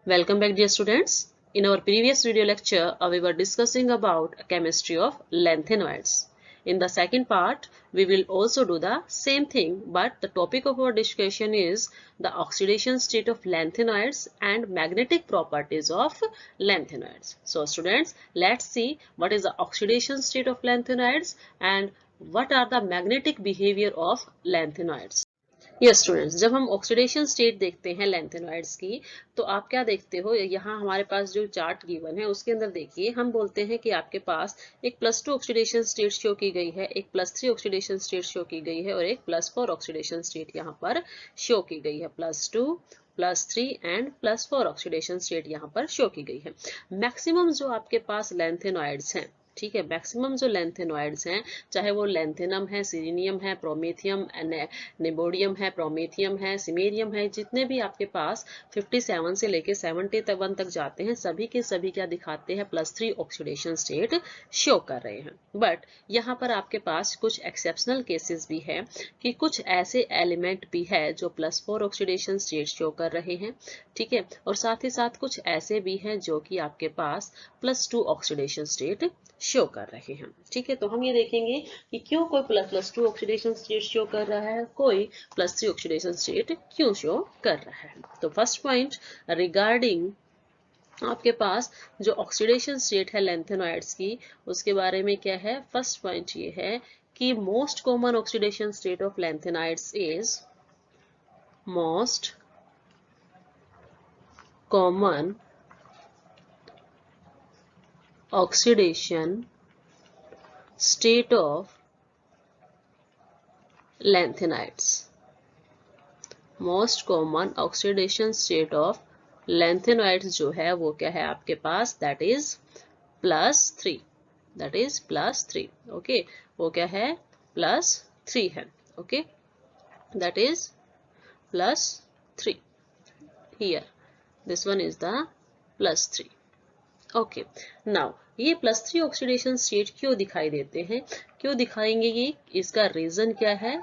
Welcome back, dear students. In our previous video lecture, we were discussing about chemistry of lanthanoids. In the second part, we will also do the same thing, but the topic of our discussion is the oxidation state of lanthanoids and magnetic properties of lanthanoids. So students, let's see what is the oxidation state of lanthanoids and what are the magnetic behavior of lanthanoids. Yes students, जब हम oxidation state देखते हैं lanthanoids की तो आप क्या देखते हो, यहाँ हमारे पास जो चार्ट गिवन है उसके अंदर देखिए हम बोलते हैं कि आपके पास एक +2 ऑक्सीडेशन स्टेट शो की गई है, एक +3 ऑक्सीडेशन स्टेट शो की गई है और एक +4 ऑक्सीडेशन स्टेट यहाँ पर शो की गई है। +2 +3 एंड +4 ऑक्सीडेशन स्टेट यहाँ पर शो की गई है। मैक्सिमम जो आपके पास लैंथेनॉइड्स हैं, ठीक है, मैक्सिमम जो लैंथेनॉइड्स हैं, चाहे वो लैंथेनम है, सिरेनियम है, प्रोमेथियम, नेबोडियम है, प्रोमेथियम है, सिमेरियम है, जितने भी आपके पास 57 से लेके 71 तक जाते हैं, सभी के सभी क्या दिखाते हैं, +3 ऑक्सीडेशन स्टेट शो कर रहे हैं। बट यहाँ पर आपके पास कुछ एक्सेप्शनल केसेस भी है कि कुछ ऐसे एलिमेंट भी है जो +4 ऑक्सीडेशन स्टेट शो कर रहे हैं, ठीक है, और साथ ही साथ कुछ ऐसे भी हैं जो कि आपके पास +2 ऑक्सीडेशन स्टेट शो कर रहे हैं। ठीक है, तो हम ये देखेंगे कि क्यों कोई +2 ऑक्सीडेशन स्टेट शो कर रहा है, कोई +3 ऑक्सीडेशन स्टेट क्यों शो कर रहा है। तो फर्स्ट पॉइंट रिगार्डिंग आपके पास जो ऑक्सीडेशन स्टेट है लैंथेनॉइड्स की, उसके बारे में क्या है, फर्स्ट पॉइंट ये है कि most common oxidation state of lanthanoids is most common oxidation state of lanthanides. Most common oxidation state of lanthanoids जो है वो क्या है आपके पास, that is +3, that is +3, okay, वो क्या है +3 है, okay, that is +3 here, this one is the +3, okay. Now ये +3 ऑक्सीडेशन स्टेट क्यों दिखाई देते हैं, क्यों दिखाएंगे ये, इसका रीजन क्या है,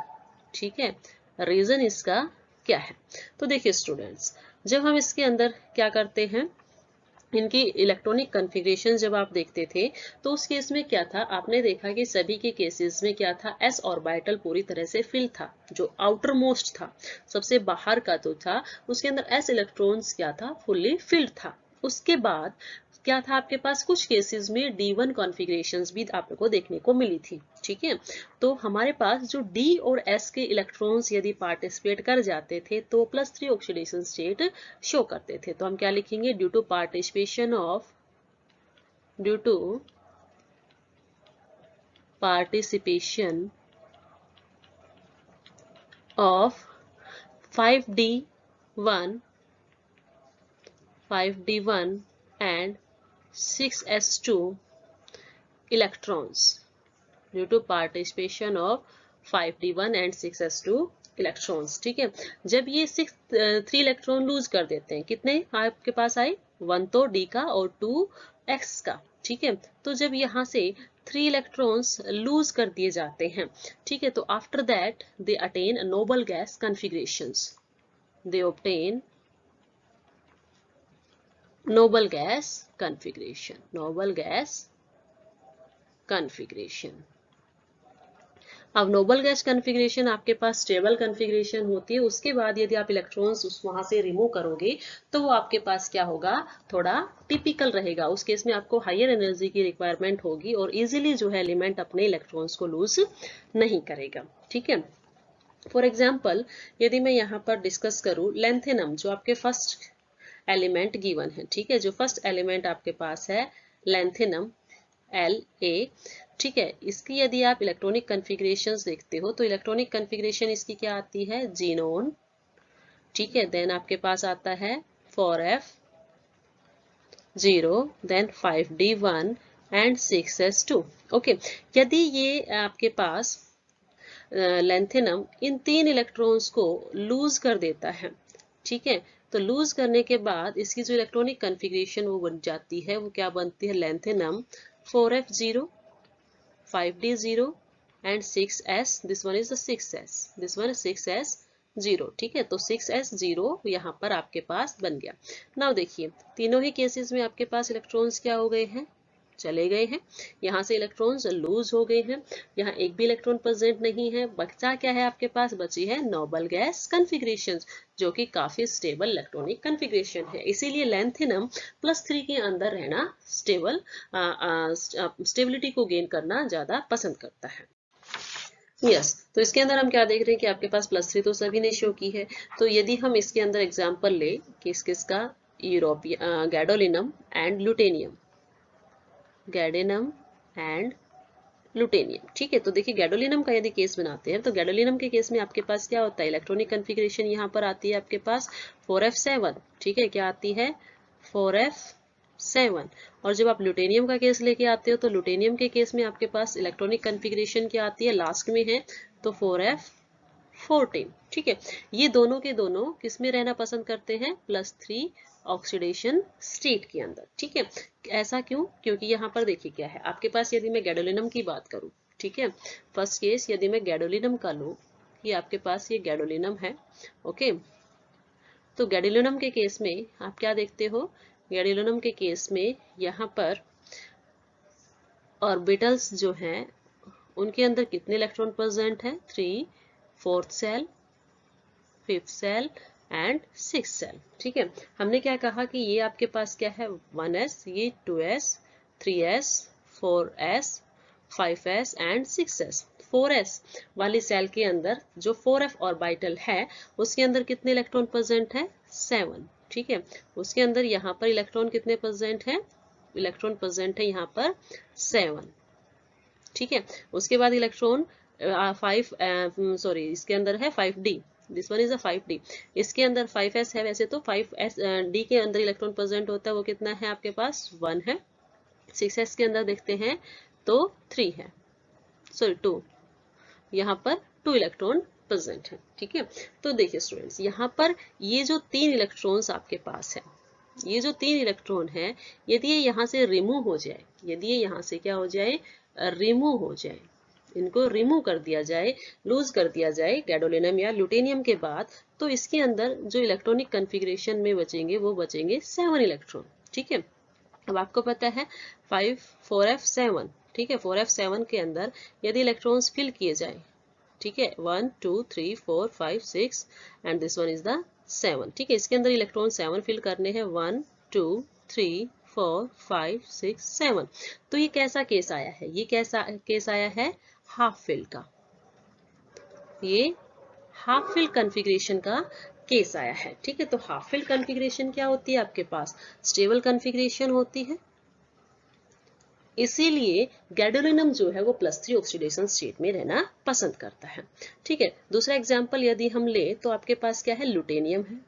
ठीक है, रीजन इसका क्या है। तो देखिए स्टूडेंट्स, जब हम इसके अंदर क्या करते हैं, इनकी इलेक्ट्रॉनिक कॉन्फ़िगरेशन जब आप देखते थे तो उस केस में क्या था, आपने देखा कि सभी के केसेस में क्या था, s ऑर्बिटल पूरी तरह से फिल था, जो आउटर मोस्ट था, सबसे बाहर का तो था, उसके अंदर s इलेक्ट्रॉन्स क्या था, फुल्ली फिल्ड था। उसके बाद क्या था, आपके पास कुछ केसेस में D1 कॉन्फ़िगरेशंस भी आपको देखने को मिली थी, ठीक है। तो हमारे पास जो D और S के इलेक्ट्रॉन्स यदि पार्टिसिपेट कर जाते थे तो +3 ऑक्सीडेशन स्टेट शो करते थे। तो हम क्या लिखेंगे, due to participation of 5D1 and 6s2 electrons, due to participation of 5d1 and 6s2 electrons, ठीक है। जब ये 3 इलेक्ट्रॉन लूज कर देते हैं, कितने आपके पास आए, 1 तो D का और 2 X का, ठीक है। तो जब यहाँ से 3 इलेक्ट्रॉन्स लूज कर दिए जाते हैं, ठीक है, तो after that they attain noble gas configurations, they obtain noble gas configuration. अब नोबल गैस कॉन्फ़िगरेशन आपके पास स्टेबल कॉन्फ़िगरेशन होती है, उसके बाद यदि आप इलेक्ट्रॉन्स वहां से रिमूव करोगे तो वो आपके पास क्या होगा, थोड़ा टिपिकल रहेगा। उस केस में आपको हायर एनर्जी की रिक्वायरमेंट होगी और इजीली जो है एलिमेंट अपने इलेक्ट्रॉन्स को लूज नहीं करेगा, ठीक है। फॉर एग्जाम्पल यदि मैं यहाँ पर डिस्कस करूँ लैंथेनम, जो आपके फर्स्ट एलिमेंट गिवन है, ठीक है, जो फर्स्ट एलिमेंट आपके पास है लैंथेनम La, ठीक है, इसकी यदि आप इलेक्ट्रॉनिक कॉन्फ़िगरेशंस देखते हो तो इलेक्ट्रॉनिक कॉन्फ़िगरेशन इसकी क्या आती है, जीनोन, ठीक है, देन आपके पास आता है 4f0, then 5d1 and 6s2, okay. यदि ये आपके पास लैंथेनम इन 3 इलेक्ट्रॉन्स को लूज कर देता है, ठीक है, तो लूज करने के बाद इसकी जो इलेक्ट्रॉनिक कॉन्फ़िगरेशन वो बन जाती है, वो क्या बनती है, lanthanum 4f0, 5d0 and 6s, this one is the 6s, this one is 6s 0, ठीक है। तो 6s0 यहाँ पर आपके पास बन गया। नाउ देखिए तीनों ही केसेस में आपके पास इलेक्ट्रॉन्स क्या हो गए हैं, चले गए हैं। यहाँ से इलेक्ट्रॉन्स लूज हो गए हैं, यहाँ एक भी इलेक्ट्रॉन प्रेजेंट नहीं है। बचा क्या है आपके पास, बची है नोबल गैस कॉन्फ़िगरेशन, जो कि काफी स्टेबल इलेक्ट्रॉनिक कॉन्फ़िगरेशन है। इसीलिए लैंथेनम +3 के अंदर रहना स्टेबिलिटी को गेन करना ज्यादा पसंद करता है। यस, तो इसके अंदर हम क्या देख रहे हैं कि आपके पास +3 तो सभी ने शो की है। तो यदि हम इसके अंदर एग्जांपल ले किस किस का, गैडोलिनम एंड लुटेनियम, गैडेनम एंड लुटेनियम, ठीक है। तो देखिए गैडोलिनम का यदि केस बनाते हैं तो गैडोलिनम के केस में आपके पास क्या होता है, इलेक्ट्रॉनिक कॉन्फ़िगरेशन यहाँ पर आती है आपके पास 4f7, ठीक है। क्या आती है, 4f7। और जब आप लुटेनियम का केस लेके आते हो तो लुटेनियम के केस में आपके पास इलेक्ट्रॉनिक कॉन्फ़िगरेशन क्या आती है, लास्ट में है तो 4f14, ठीक है। ये दोनों के दोनों किस में रहना पसंद करते हैं, +3 ऑक्सीडेशन स्टेट के अंदर, ठीक है। ऐसा क्यों, क्योंकि यहाँ पर देखिए क्या है आपके पास, यदि मैं गैडोलिनम की बात करूं, ठीक है। फर्स्ट केस यदि मैं गैडोलिनम का लूं, ये आपके पास ये गैडोलिनम है, ओके। तो गैडोलिनम के केस में आप क्या देखते हो, गैडोलिनम के केस में यहाँ पर ऑर्बिटल्स जो हैं उनके अंदर कितने इलेक्ट्रॉन प्रेजेंट है, 3, 4th cell, 5th cell and 6th cell, ठीक है। हमने क्या कहा कि ये आपके पास क्या है, 1s, ये 2s, 3s, 4s, 5s and 6s। 4s वाली सेल के अंदर जो 4f ऑर्बिटल है उसके अंदर कितने इलेक्ट्रॉन प्रेजेंट है, 7, ठीक है। उसके अंदर यहाँ पर इलेक्ट्रॉन कितने प्रेजेंट है, इलेक्ट्रॉन प्रेजेंट है यहाँ पर 7, ठीक है। उसके बाद इलेक्ट्रॉन 5 सॉरी इसके अंदर है 5d, this one is a 5d। इसके अंदर 5s है, वैसे तो 5d के अंदर इलेक्ट्रॉन प्रेजेंट होता है, वो कितना है आपके पास, 1 है। 6s के अंदर देखते हैं तो 3 है, सॉरी 2, यहाँ पर 2 इलेक्ट्रॉन प्रेजेंट है, ठीक है। तो देखिए स्टूडेंट्स यहाँ पर ये जो 3 इलेक्ट्रॉन्स आपके पास है, ये जो 3 इलेक्ट्रॉन है, यदि ये यहाँ से रिमूव हो जाए, यदि ये यहाँ से क्या हो जाए, रिमूव हो जाए, इनको रिमूव कर दिया जाए, लूज कर दिया जाए गैडोलिनम या लुटेनियम के बाद, तो इसके अंदर जो इलेक्ट्रॉनिक कॉन्फ़िगरेशन में बचेंगे वो बचेंगे 7 इलेक्ट्रॉन, ठीक है। अब आपको पता है 4f7, ठीक है। 4f7 के अंदर यदि इलेक्ट्रॉन्स फिल किए जाए, ठीक है, 1 2 3 4 5 6 and this one is the 7, ठीक है। इसके अंदर इलेक्ट्रॉन 7 फिल करने हैं, 1 2 3 4 5 6 7। तो ये कैसा केस आया है, ये कैसा केस आया है, हाफ फिल का, ये हाफ फिल कॉन्फ़िगरेशन का केस आया है, ठीक है। तो हाफ फिल कॉन्फ़िगरेशन क्या होती है आपके पास, स्टेबल कॉन्फ़िगरेशन होती है। इसीलिए गैडोलिनम जो है वो +3 ऑक्सीडेशन स्टेट में रहना पसंद करता है, ठीक है। दूसरा एग्जांपल यदि हम ले तो आपके पास क्या है, लुटेनियम है,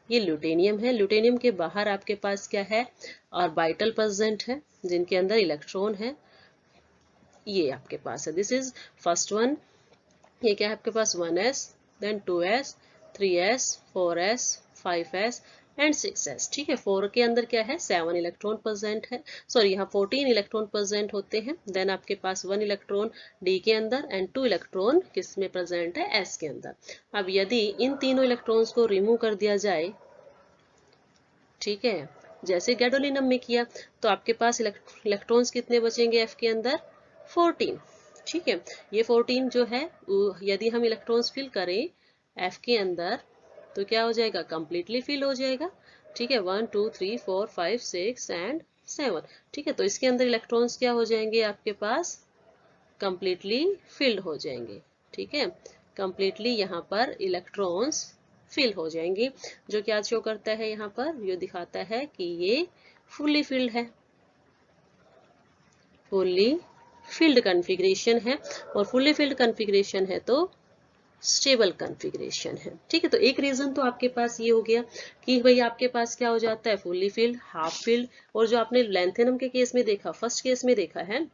ये लुटेनियम है। लुटेनियम के बाहर आपके पास क्या है, ऑर्बिटल प्रेजेंट है जिनके अंदर इलेक्ट्रॉन है, ये आपके पास है, दिस इज फर्स्ट वन। ये क्या है आपके पास, 1s, then 2s, 3s, 4s, 5s and 6s, ठीक है। 4 के अंदर क्या है, 7 इलेक्ट्रॉन प्रेजेंट है, सॉरी यहाँ 14 इलेक्ट्रॉन प्रेजेंट होते हैं। देन आपके पास 1 इलेक्ट्रॉन d के अंदर एंड 2 इलेक्ट्रॉन किस में प्रेजेंट है, s के अंदर। अब यदि इन तीनों इलेक्ट्रॉन्स को रिमूव कर दिया जाए, ठीक है, जैसे गैडोलिनम में किया, तो आपके पास इलेक्ट्रॉन्स कितने बचेंगे f के अंदर, 14, ठीक है। ये 14 जो है यदि हम इलेक्ट्रॉन्स फिल करें f के अंदर तो क्या हो जाएगा, कंप्लीटली फिल हो जाएगा, ठीक है। 1 2 3 4 5 6 एंड 7, ठीक है। तो इसके अंदर इलेक्ट्रॉन्स क्या हो जाएंगे आपके पास, कंप्लीटली फिल्ड हो जाएंगे, ठीक है। कंप्लीटली यहाँ पर इलेक्ट्रॉन्स फिल हो जाएंगे, जो क्या शो करता है यहाँ पर, ये दिखाता है कि ये फुल्ली फिल्ड है, फुल्ली फिल्ड कॉन्फ़िगरेशन है। और फुल्ली फिल्ड कॉन्फ़िगरेशन है तो स्टेबल कॉन्फ़िगरेशन है, ठीक है। तो एक रीजन तो आपके पास ये हो गया कि भाई आपके पास क्या हो जाता है, फुल्ली फिल्ड, हाफ फिल्ड। और जो आपने लैंथेनम के केस में देखा, फर्स्ट केस में देखा है,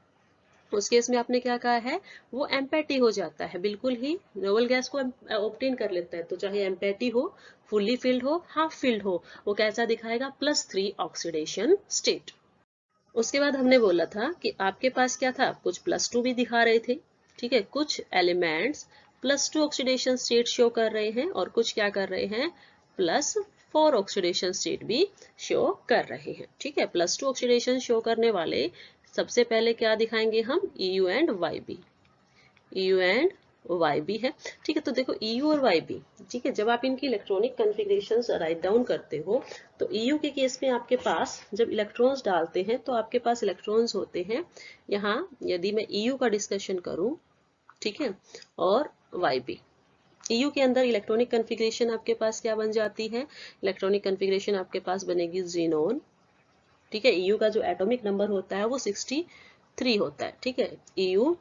उस केस में आपने क्या कहा है, वो एम्पैटी हो जाता है, बिल्कुल ही नोबल गैस को ऑब्टेन कर लेता है। तो चाहे एम्पैटी हो, फुल्ली फिल्ड हो, हाफ फिल्ड हो, वो कैसा दिखाएगा, +3 ऑक्सीडेशन स्टेट। उसके बाद हमने बोला था कि आपके पास क्या था, कुछ +2 भी दिखा रहे थे, ठीक है। कुछ एलिमेंट्स +2 ऑक्सीडेशन स्टेट शो कर रहे हैं और कुछ क्या कर रहे हैं, +4 ऑक्सीडेशन स्टेट भी शो कर रहे हैं। ठीक है, +2 ऑक्सीडेशन शो करने वाले सबसे पहले क्या दिखाएंगे हम, EU and YB, EU and YB है। ठीक है, तो देखो EU और YB, ठीक है, जब आप इनकी इलेक्ट्रॉनिक कॉन्फ़िगरेशंस राइट डाउन करते हो तो EU के केस में आपके पास जब इलेक्ट्रॉन्स डालते हैं तो आपके पास इलेक्ट्रॉन्स होते हैं यहाँ, यदि मैं EU का डिस्कशन करूं, ठीक है, और YB, EU के अंदर इलेक्ट्रॉनिक कॉन्फ़िगरेशन आपके पास क्या बन जाती है, इलेक्ट्रॉनिक कॉन्फ़िगरेशन आपके पास बनेगी ज़ीनोन। ठीक है, EU का जो एटॉमिक नंबर होता है वो 63 होता है। ठीक है, EU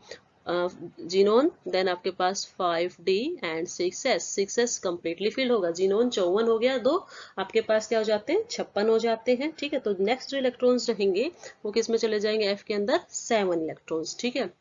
जीनोन, देन आपके पास 5D and 6S, 6S completely fill होगा, जीनोन 54 हो गया, दो आपके पास क्या हो जाते हैं, 56 हो जाते हैं। ठीक है, तो नेक्स्ट जो इलेक्ट्रॉन्स रहेंगे वो किस में चले जाएंगे, F के अंदर 7 इलेक्ट्रॉन्स। ठीक है,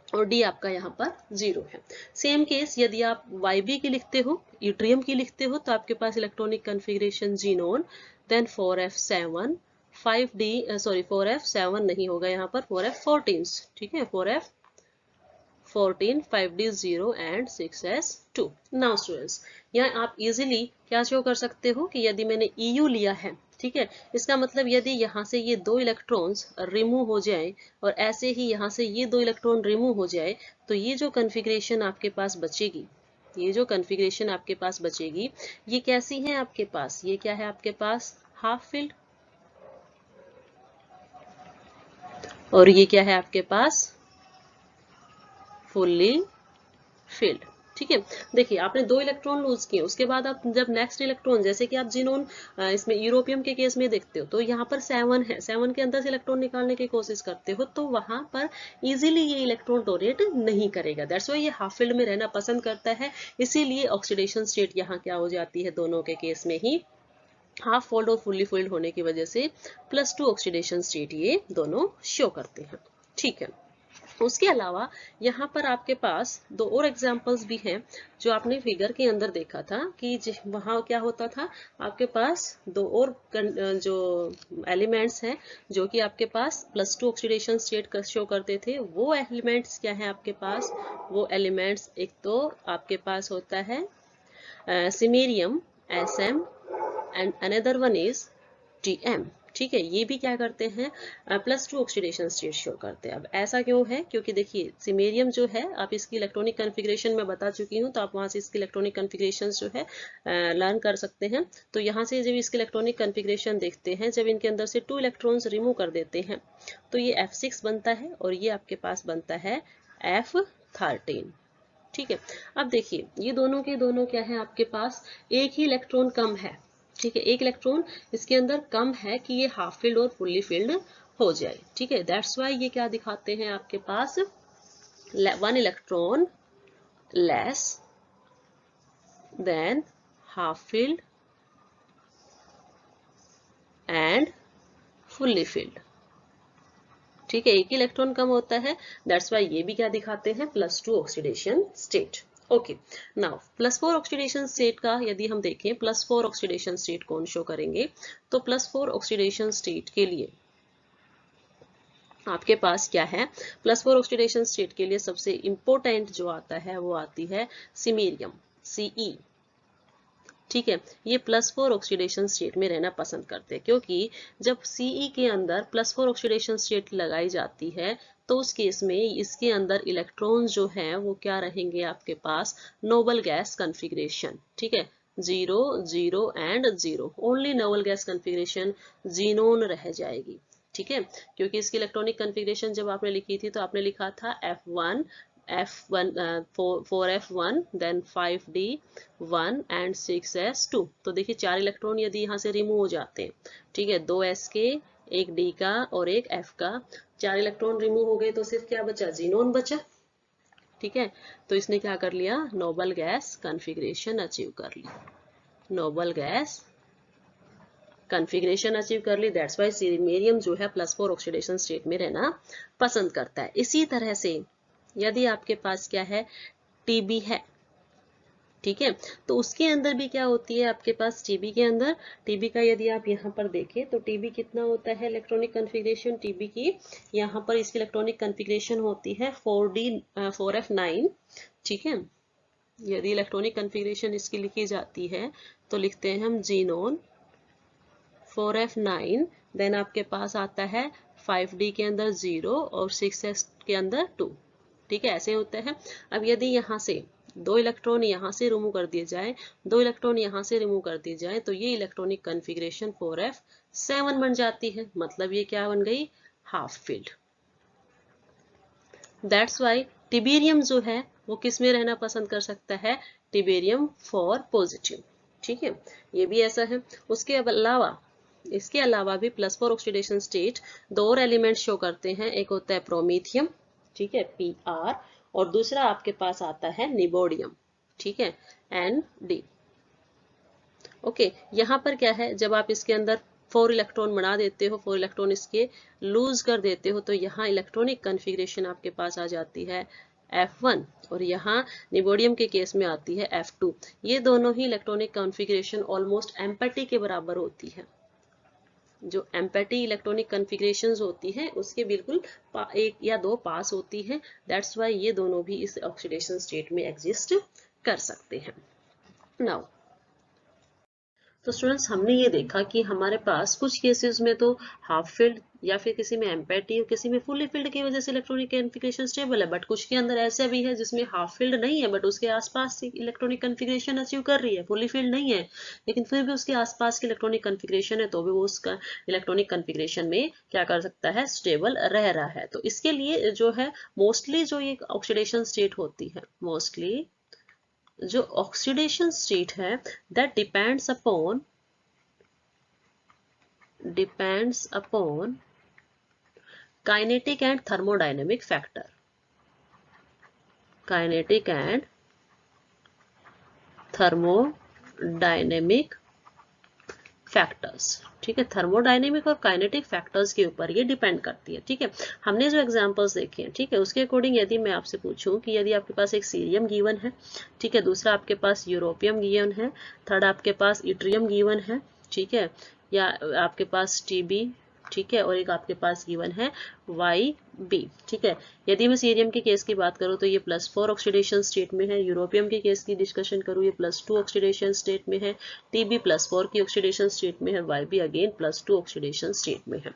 और D आपका यहाँ पर 0 है। सेम केस यदि आप YB की लिखते हो, यूट्रियम की लिखते हो, तो आपके पास electronic configuration xenon, then 4F7, 5D, sorry 4F7 नहीं होगा यहाँ पर, 4F14, ठीक है, 4F14, 5D 0 and 6S2। Now students, यहाँ आप इजीली क्या शो कर सकते हो कि यदि मैंने EU लिया है, ठीक है, इसका मतलब यदि यहाँ से ये दो इलेक्ट्रॉन्स रिमूव हो जाए और ऐसे ही यहाँ से ये दो इलेक्ट्रॉन रिमूव हो जाए, तो ये जो कॉन्फ़िगरेशन आपके पास बचेगी, ये जो कॉन्फ़िगरेशन आपके पास बचेगी, ये कैसी है आपके पास, ये क्या है आपके पास, हाफ फिल्ड, और ये क्या है आपके पास, फुल्ली फिल्ड। ठीक है, देखिए आपने दो इलेक्ट्रॉन लूज किए, उसके बाद आप जब नेक्स्ट इलेक्ट्रॉन, जैसे कि आप जीनोन इसमें यूरोपियम के केस में देखते हो, तो यहाँ पर 7 है, 7 के अंदर से इलेक्ट्रॉन निकालने की कोशिश करते हो, तो वहां पर इजीली ये इलेक्ट्रॉन डोनेट नहीं करेगा, दैट्स वाई ये हाफ फील्ड में रहना पसंद करता है। इसीलिए ऑक्सीडेशन स्टेट यहाँ क्या हो जाती है, दोनों के केस में ही हाफ फोल्ड और फुल्ली फोल्ड होने की वजह से +2 ऑक्सीडेशन स्टेट ये दोनों शो करते हैं। ठीक है, उसके अलावा यहाँ पर आपके पास दो और एग्जाम्पल्स भी हैं जो आपने फिगर के अंदर देखा था कि वहाँ क्या होता था, आपके पास दो और जो एलिमेंट्स हैं जो कि आपके पास +2 ऑक्सीडेशन स्टेट शो करते थे, वो एलिमेंट्स क्या है आपके पास, वो एलिमेंट्स एक तो आपके पास होता है सिमेरियम SM and another one is TM। ठीक है, ये भी क्या करते हैं, +2 ऑक्सीडेशन स्टेट शो करते हैं। अब ऐसा क्यों है, क्योंकि देखिए सिमेरियम जो है, आप इसकी इलेक्ट्रॉनिक कॉन्फ़िगरेशन में बता चुकी हूँ, तो आप वहां से इसकी इलेक्ट्रॉनिक कॉन्फ़िगरेशन जो है लर्न कर सकते हैं। तो यहाँ से जब इसकी इलेक्ट्रॉनिक कॉन्फ़िगरेशन देखते हैं, जब इनके अंदर से 2 इलेक्ट्रॉन्स रिमूव कर देते हैं, तो ये F6 बनता है और ये आपके पास बनता है F13। ठीक है, अब देखिए ये दोनों के दोनों क्या है, आपके पास एक ही इलेक्ट्रॉन कम है। ठीक है, एक इलेक्ट्रॉन इसके अंदर कम है कि ये हाफ फील्ड और फुल्ली फील्ड हो जाए। ठीक है, दैट्स वाई ये क्या दिखाते हैं आपके पास, 1 electron less than half field and fully field. ठीक है, एक ही इलेक्ट्रॉन कम होता है, दैट्स वाई ये भी क्या दिखाते हैं, +2 oxidation state. Okay, now +4 oxidation state का यदि हम देखें, +4 ऑक्सीडेशन स्टेट कौन शो करेंगे, तो +4 ऑक्सीडेशन स्टेट के लिए आपके पास क्या है, +4 ऑक्सीडेशन स्टेट के लिए सबसे इंपॉर्टेंट जो आता है वो आती है सिमेरियम, Ce। ठीक है, ये +4 ऑक्सीडेशन स्टेट में रहना पसंद करते हैं, क्योंकि जब Ce के अंदर +4 ऑक्सीडेशन स्टेट लगाई जाती है, तो उस केस में इसके अंदर इलेक्ट्रॉन्स जो हैं वो क्या रहेंगे आपके पास, नोबल गैस कॉन्फ़िगरेशन। ठीक है, 0 0 and 0, only noble gas configuration xenon रह जाएगी। ठीक है, क्योंकि इसकी इलेक्ट्रॉनिक कॉन्फ़िगरेशन जब आपने लिखी थी तो आपने लिखा था F1 4F1 then 5D 1 and 6S2। तो देखिए 4 इलेक्ट्रॉन यदि यहाँ से रिमूव हो जाते हैं, ठीक है, 2 S के, एक D का और एक F का, 4 इलेक्ट्रॉन रिमूव हो गए तो सिर्फ क्या बचा, जीनोन बचा। ठीक है, तो इसने क्या कर लिया, नोबल गैस कॉन्फ़िगरेशन अचीव कर ली, नोबल गैस कॉन्फ़िगरेशन अचीव कर ली। दैट्स वाई सिमेरियम जो है +4 ऑक्सीडेशन स्टेट में रहना पसंद करता है। इसी तरह से यदि आपके पास क्या है, TB है, ठीक है, तो उसके अंदर भी क्या होती है आपके पास, TB के अंदर, TB का यदि आप यहाँ पर देखें तो TB कितना होता है इलेक्ट्रॉनिक कॉन्फ़िगरेशन, TB की यहाँ पर इसकी इलेक्ट्रॉनिक कॉन्फ़िगरेशन होती है 4F9। ठीक है, यदि इलेक्ट्रॉनिक कॉन्फ़िगरेशन इसकी लिखी जाती है तो लिखते हैं हम जीनोन 4f9, देन आपके पास आता है 5d के अंदर 0 और 6s के अंदर 2। ठीक है, ऐसे होते हैं। अब यदि यहाँ से 2 इलेक्ट्रॉन यहाँ से रिमूव कर दिए जाए, 2 इलेक्ट्रॉन यहाँ से रिमूव कर दिए जाए, तो ये इलेक्ट्रॉनिक कॉन्फ़िगरेशन 4f7 बन जाती है। मतलब ये क्या बन गई, हाफ फील्ड। दैट्स वाई टिबेरियम जो है वो किस में रहना पसंद कर सकता है, टिबेरियम 4 पॉजिटिव। ठीक है, ये भी ऐसा है। इसके अलावा भी +4 ऑक्सीडेशन स्टेट 2 और एलिमेंट शो करते हैं। एक होता है प्रोमीथियम, ठीक है, Pr, और दूसरा आपके पास आता है निबोडियम, ठीक है, Nd। ओके, यहाँ पर क्या है, जब आप इसके अंदर 4 इलेक्ट्रॉन बना देते हो, 4 इलेक्ट्रॉन इसके लूज कर देते हो, तो यहाँ इलेक्ट्रॉनिक कॉन्फ़िगरेशन आपके पास आ जाती है F1, और यहाँ निबोडियम के केस में आती है F2। ये दोनों ही इलेक्ट्रॉनिक कॉन्फ़िगरेशन ऑलमोस्ट एम्पैटी के बराबर होती है। जो एम्पैटी इलेक्ट्रॉनिक कॉन्फ़िगरेशंस होती है उसके बिल्कुल एक या दो पास होती है। दैट्स वाई ये दोनों भी इस ऑक्सीडेशन स्टेट में एग्जिस्ट कर सकते हैं। नाउ तो स्टूडेंट्स, हमने ये देखा कि हमारे पास कुछ केसेस में तो हाफ फील्ड या फिर किसी में एम्पैटी और किसी में फुली फील्ड की वजह से इलेक्ट्रॉनिक कॉन्फ़िगरेशन स्टेबल है, बट कुछ के अंदर ऐसा भी है जिसमें हाफ फील्ड नहीं है बट उसके आसपास इलेक्ट्रॉनिक कॉन्फ़िगरेशन अचीव कर रही है, फुली फील्ड नहीं है लेकिन फिर भी उसके आसपास की इलेक्ट्रॉनिक कॉन्फ़िगरेशन है, तो भी वो उसका इलेक्ट्रॉनिक कॉन्फ़िगरेशन में क्या कर सकता है, स्टेबल रह रहा है। तो इसके लिए जो है मोस्टली जो ये ऑक्सीडेशन स्टेट होती है, मोस्टली जो ऑक्सीडेशन स्टेट है that depends upon kinetic and thermodynamic factor, kinetic and thermodynamic factors. ठीक है, थर्मोडायनेमिक और काइनेटिक फैक्टर्स के ऊपर ये डिपेंड करती है। ठीक है, हमने जो एग्जांपल्स देखे हैं, ठीक है, उसके अकॉर्डिंग यदि मैं आपसे पूछूं कि यदि आपके पास एक सीरियम गिवन है, ठीक है, दूसरा आपके पास यूरोपियम गिवन है, थर्ड आपके पास इट्रियम गिवन है, ठीक है, या आपके पास टीबी, ठीक है, और एक आपके पास गिवन है YB। ठीक है, यदि मैं सीरियम के केस की बात करूं तो ये +4 ऑक्सीडेशन स्टेट में है, यूरोपियम के केस की डिस्कशन करूं ये +2 ऑक्सीडेशन स्टेट में है, TB +4 की ऑक्सीडेशन स्टेट में है, YB अगेन +2 ऑक्सीडेशन स्टेट में है।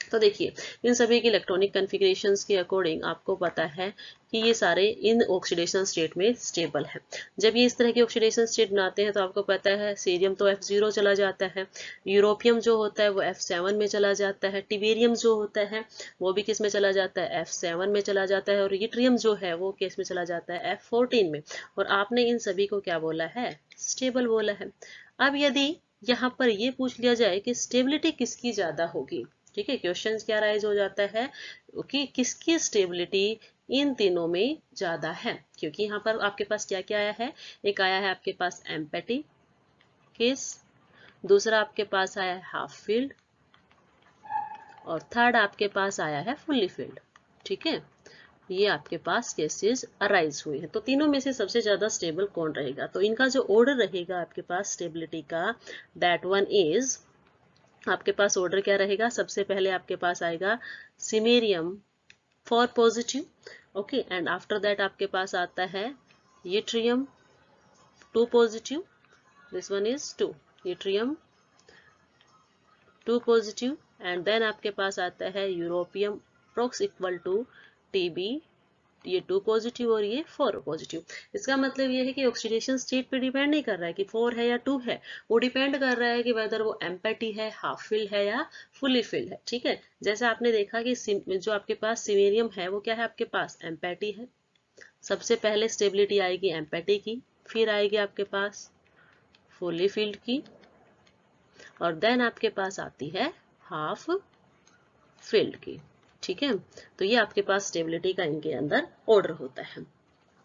तो देखिए, इन सभी की इलेक्ट्रॉनिक कॉन्फ़िगरेशंस के अकॉर्डिंग आपको पता है कि ये सारे इन ऑक्सीडेशन स्टेट में स्टेबल है। जब ये इस तरह की ऑक्सीडेशन स्टेट बनाते हैं तो आपको पता है सीरियम तो F0 चला जाता है, यूरोपियम जो होता है वो F7 में चला जाता है, टिबेरियम जो होता है वो भी किस में चला जाता है, F7 में चला जाता है, और यट्रियम जो है वो किस में चला जाता है, F14 में। और आपने इन सभी को क्या बोला है, स्टेबल बोला है। अब यदि यहाँ पर ये पूछ लिया जाए कि स्टेबिलिटी किसकी ज्यादा होगी, ठीक है, क्वेश्चन क्या राइज हो जाता है कि किसकी स्टेबिलिटी इन तीनों में ज्यादा है, क्योंकि यहाँ पर आपके पास क्या क्या आया है, एक आया है आपके पास एम्पैटी केस, दूसरा आपके पास आया है हाफ फील्ड, और थर्ड आपके पास आया है फुल्ली फील्ड। ठीक है, ये आपके पास केसेस अराइज हुए हैं। तो तीनों में से सबसे ज्यादा स्टेबल कौन रहेगा, तो इनका जो ऑर्डर रहेगा आपके पास स्टेबिलिटी का, दैट वन इज, आपके पास ऑर्डर क्या रहेगा, सबसे पहले आपके पास आएगा samarium 4 positive, okay, and after that आपके पास आता है yttrium 2 positive, this one is 2, yttrium 2 positive, and then आपके पास आता है यूरोपियम प्रोक्स इक्वल टू TB, ये 2 पॉजिटिव और ये 4 पॉजिटिव। इसका मतलब ये है कि ऑक्सीडेशन स्टेट पे डिपेंड नहीं कर रहा है कि 4 है या 2 है, वो डिपेंड कर रहा है कि वेदर वो एम्पैटी है, हाफ फिल्ड है या फुली फिल्ड है। ठीक है, जैसे आपने देखा कि जो आपके पास सिमेरियम है वो क्या है, आपके पास एम्पैटी है। सबसे पहले स्टेबिलिटी आएगी एम्पैटी की, फिर आएगी आपके पास फुली फिल्ड की, और देन आपके पास आती है हाफ फिल्ड की। ठीक है, तो ये आपके पास स्टेबिलिटी का इनके अंदर ऑर्डर होता है।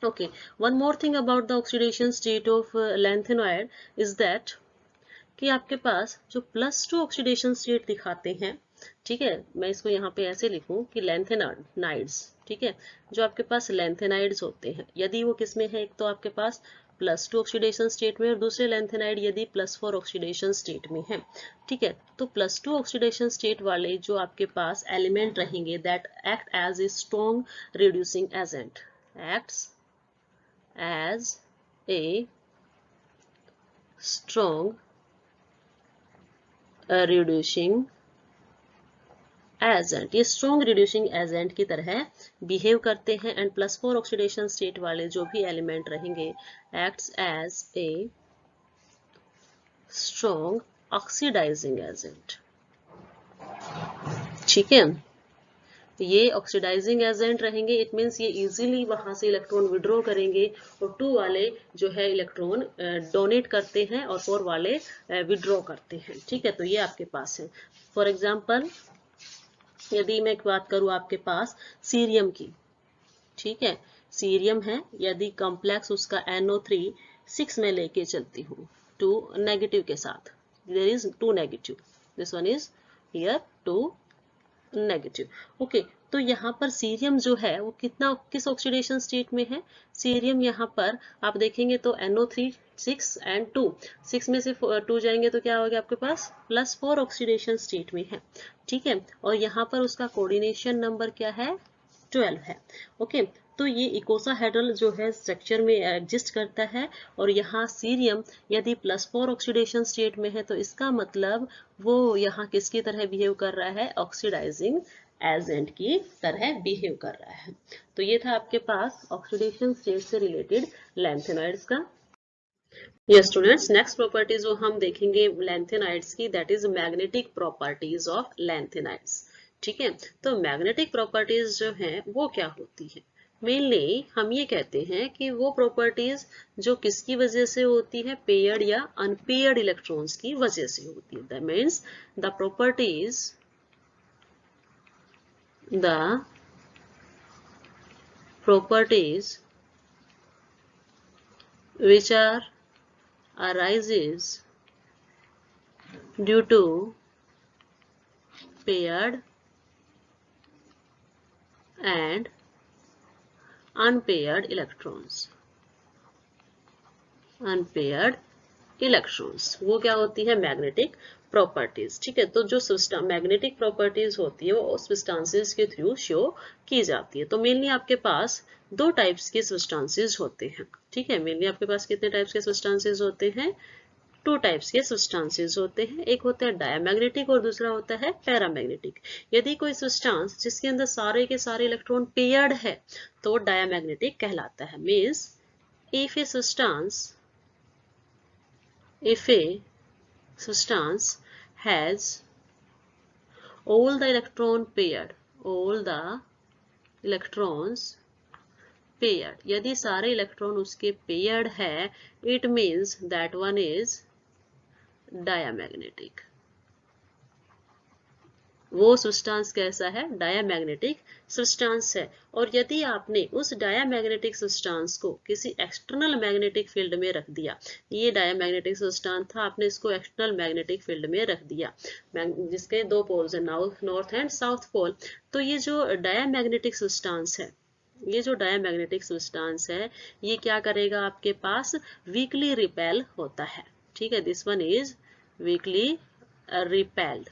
Okay, one more thing about the oxidation state of lanthanoid is that कि आपके पास जो +2 ऑक्सीडेशन स्टेट दिखाते हैं, ठीक है, मैं इसको यहाँ पे ऐसे लिखूं कि लैंथेनाइड्स, ठीक है, जो आपके पास लैंथेनाइड्स होते हैं, यदि वो किसमें है, एक तो आपके पास +2 ऑक्सीडेशन स्टेट में और दूसरे लैंथेनाइड यदि +4 ऑक्सीडेशन स्टेट में है। ठीक है, तो +2 ऑक्सीडेशन स्टेट वाले जो आपके पास एलिमेंट रहेंगे that act as a strong reducing agent, acts as a strong reducing agent, ये स्ट्रॉन्ग रिड्यूसिंग एजेंट की तरह बिहेव करते हैं एंड +4 ऑक्सीडेशन स्टेट वाले जो भी एलिमेंट रहेंगे acts as a strong oxidizing agent. ठीक है, ये ऑक्सीडाइजिंग एजेंट रहेंगे, इट मीन्स ये इजीली वहां से इलेक्ट्रॉन विड्रॉ करेंगे और 2 वाले जो है इलेक्ट्रॉन डोनेट करते हैं और 4 वाले विड्रॉ करते हैं। ठीक है, तो ये आपके पास है। फॉर एग्जाम्पल यदि मैं एक बात करूं आपके पास सीरियम की, ठीक है, सीरियम है, यदि कॉम्प्लेक्स उसका NO3 6 में लेके चलती हूँ 2 नेगेटिव के साथ, there is 2 negative, this one is here 2 negative. Okay, तो यहाँ पर सीरियम जो है वो किस ऑक्सीडेशन स्टेट में है? सीरियम यहाँ पर आप देखेंगे तो NO3 6 एंड 2, 6 में से 2 जाएंगे तो क्या हो गया आपके पास +4 ऑक्सीडेशन स्टेट में है। ठीक है, और यहाँ पर उसका कोऑर्डिनेशन नंबर क्या है 12 है। ओके, तो ये इकोसाहेड्रल जो है स्ट्रक्चर में एग्जिस्ट करता है और यहाँ सीरियम यदि +4 ऑक्सीडेशन स्टेट में है तो इसका मतलब वो यहाँ किसकी तरह बिहेव कर रहा है? ऑक्सीडाइजिंग एजेंट की तरह बिहेव कर रहा है। तो ये था आपके पास ऑक्सीडेशन स्टेट से रिलेटेड लैंथेनॉइड्स का। ये स्टूडेंट्स, नेक्स्ट प्रॉपर्टी जो हम देखेंगे लैंथेनॉइड्स की, that is magnetic properties of lanthanoids. ठीक है, तो मैग्नेटिक प्रॉपर्टीज जो हैं वो क्या होती है? मेनली हम ये कहते हैं कि वो प्रॉपर्टीज जो किसकी वजह से होती है? पेयर्ड या अनपेयर्ड इलेक्ट्रॉन्स की वजह से होती है। That means the properties which are arises due to paired and unpaired electrons, वो क्या होती है? Magnetic properties. ठीक है, तो जो मैग्नेटिक प्रॉपर्टीज होती है वो सब्सटेंसेस के थ्रू शो की जाती है। तो मेनली आपके पास 2 टाइप्स के सब्सटेंसेस होते हैं। ठीक है, मेनली आपके पास कितने टाइप्स के सब्सटेंसेस होते हैं? 2 टाइप्स के सब्सटेंसेस होते हैं, एक होता है डायमैग्नेटिक और दूसरा होता है पैरामैग्नेटिक। यदि कोई सब्सटेंस जिसके अंदर सारे के सारे इलेक्ट्रॉन पेयर्ड है तो डायमैग्नेटिक कहलाता है। Means if a substance has all the electrons paired, यदि सारे इलेक्ट्रॉन उसके पेयर्ड है, it means that one is diamagnetic. वो सब्सटेंस कैसा है? डायमैग्नेटिक सब्सटेंस है। और यदि आपने उस डायमैग्नेटिक सब्सटेंस को किसी एक्सटर्नल मैग्नेटिक फील्ड में रख दिया, ये डायमैग्नेटिक सब्सटेंस था, आपने इसको एक्सटर्नल मैग्नेटिक फील्ड में रख दिया जिसके 2 पोल्स हैं, नॉर्थ एंड साउथ पोल, तो ये जो डायमैग्नेटिक सब्सटेंस है, ये क्या करेगा? आपके पास वीकली रिपेल होता है। ठीक है, this one is weekly repelled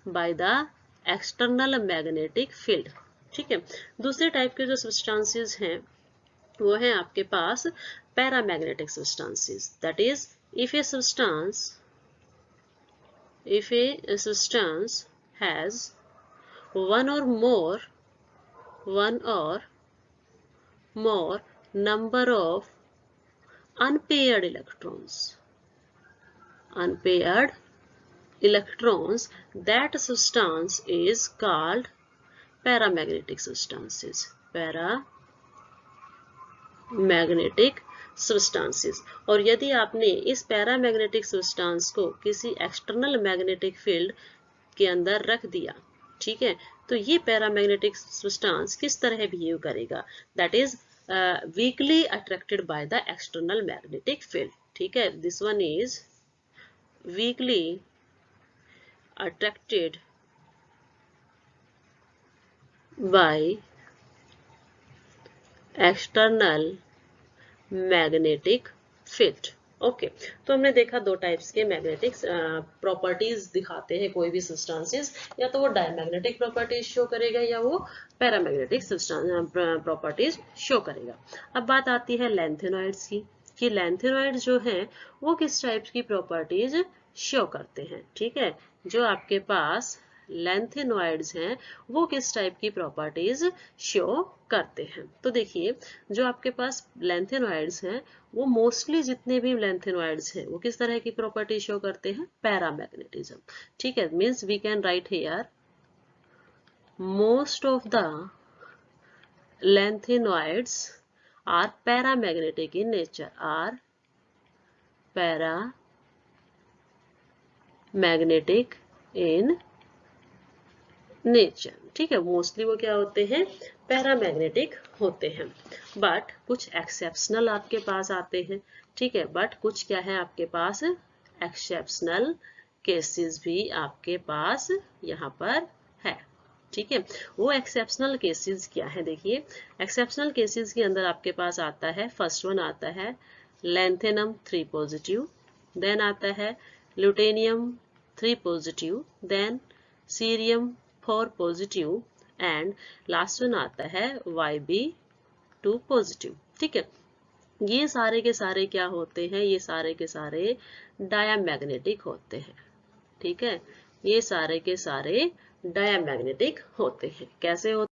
by the external magnetic field. ठीक है, दूसरे टाइप के जो सब्सटेंसेस हैं वो है आपके पास paramagnetic substances. That is if a substance has one or more number of unpaired electrons, that substance is called paramagnetic substances। और यदि आपने इस पैरामैग्नेटिक सब्सटेंस को किसी एक्सटर्नल मैग्नेटिक फील्ड के अंदर रख दिया, ठीक है, तो ये पैरामैग्नेटिक सब्सटेंस किस तरह बिहेव करेगा? That is weekly attracted by the external magnetic field. ठीक है, this one is weekly attracted by external magnetic field। Okay तो हमने देखा दो टाइप्स के मैग्नेटिक प्रॉपर्टीज दिखाते हैं कोई भी सब्सटेंसेस, या तो वो डायमैग्नेटिक प्रॉपर्टीज शो करेगा या वो पैरामैग्नेटिक प्रॉपर्टीज शो करेगा। अब बात आती है लैंथेनॉइड्स की, कि लैंथेनॉइड्स जो हैं वो किस टाइप की प्रॉपर्टीज शो करते हैं। ठीक है, जो आपके पास लैंथेनॉइड्स हैं वो किस टाइप की प्रॉपर्टीज शो करते हैं। तो देखिए जो आपके पास लैंथेनॉइड्स हैं वो मोस्टली जितने भी लैंथेनॉइड्स हैं वो किस तरह की प्रॉपर्टी शो करते हैं, पैरामैग्नेटिज्म। ठीक है, means we can write here most of the lengthenoids are paramagnetic in nature, are paramagnetic in nature. ठीक है, मोस्टली वो क्या होते हैं, पैरामैग्नेटिक होते हैं, बट कुछ एक्सेप्शनल आपके पास आते हैं। ठीक है, बट कुछ क्या है आपके पास, एक्सेप्शनल केसेस भी आपके पास यहाँ पर है। ठीक है, वो एक्सेप्शनल केसेस क्या है, देखिए एक्सेप्शनल केसेस के अंदर आपके पास आता है, फर्स्ट वन आता है लैंथेनम 3 पॉजिटिव, देन आता है lutetium 3 positive, then cerium 4 positive and last one आता है YB2 पॉजिटिव। ठीक है, ये सारे के सारे क्या होते हैं, ये सारे के सारे डायामैग्नेटिक होते हैं। ठीक है, ये सारे के सारे डायामैग्नेटिक होते हैं। कैसे होते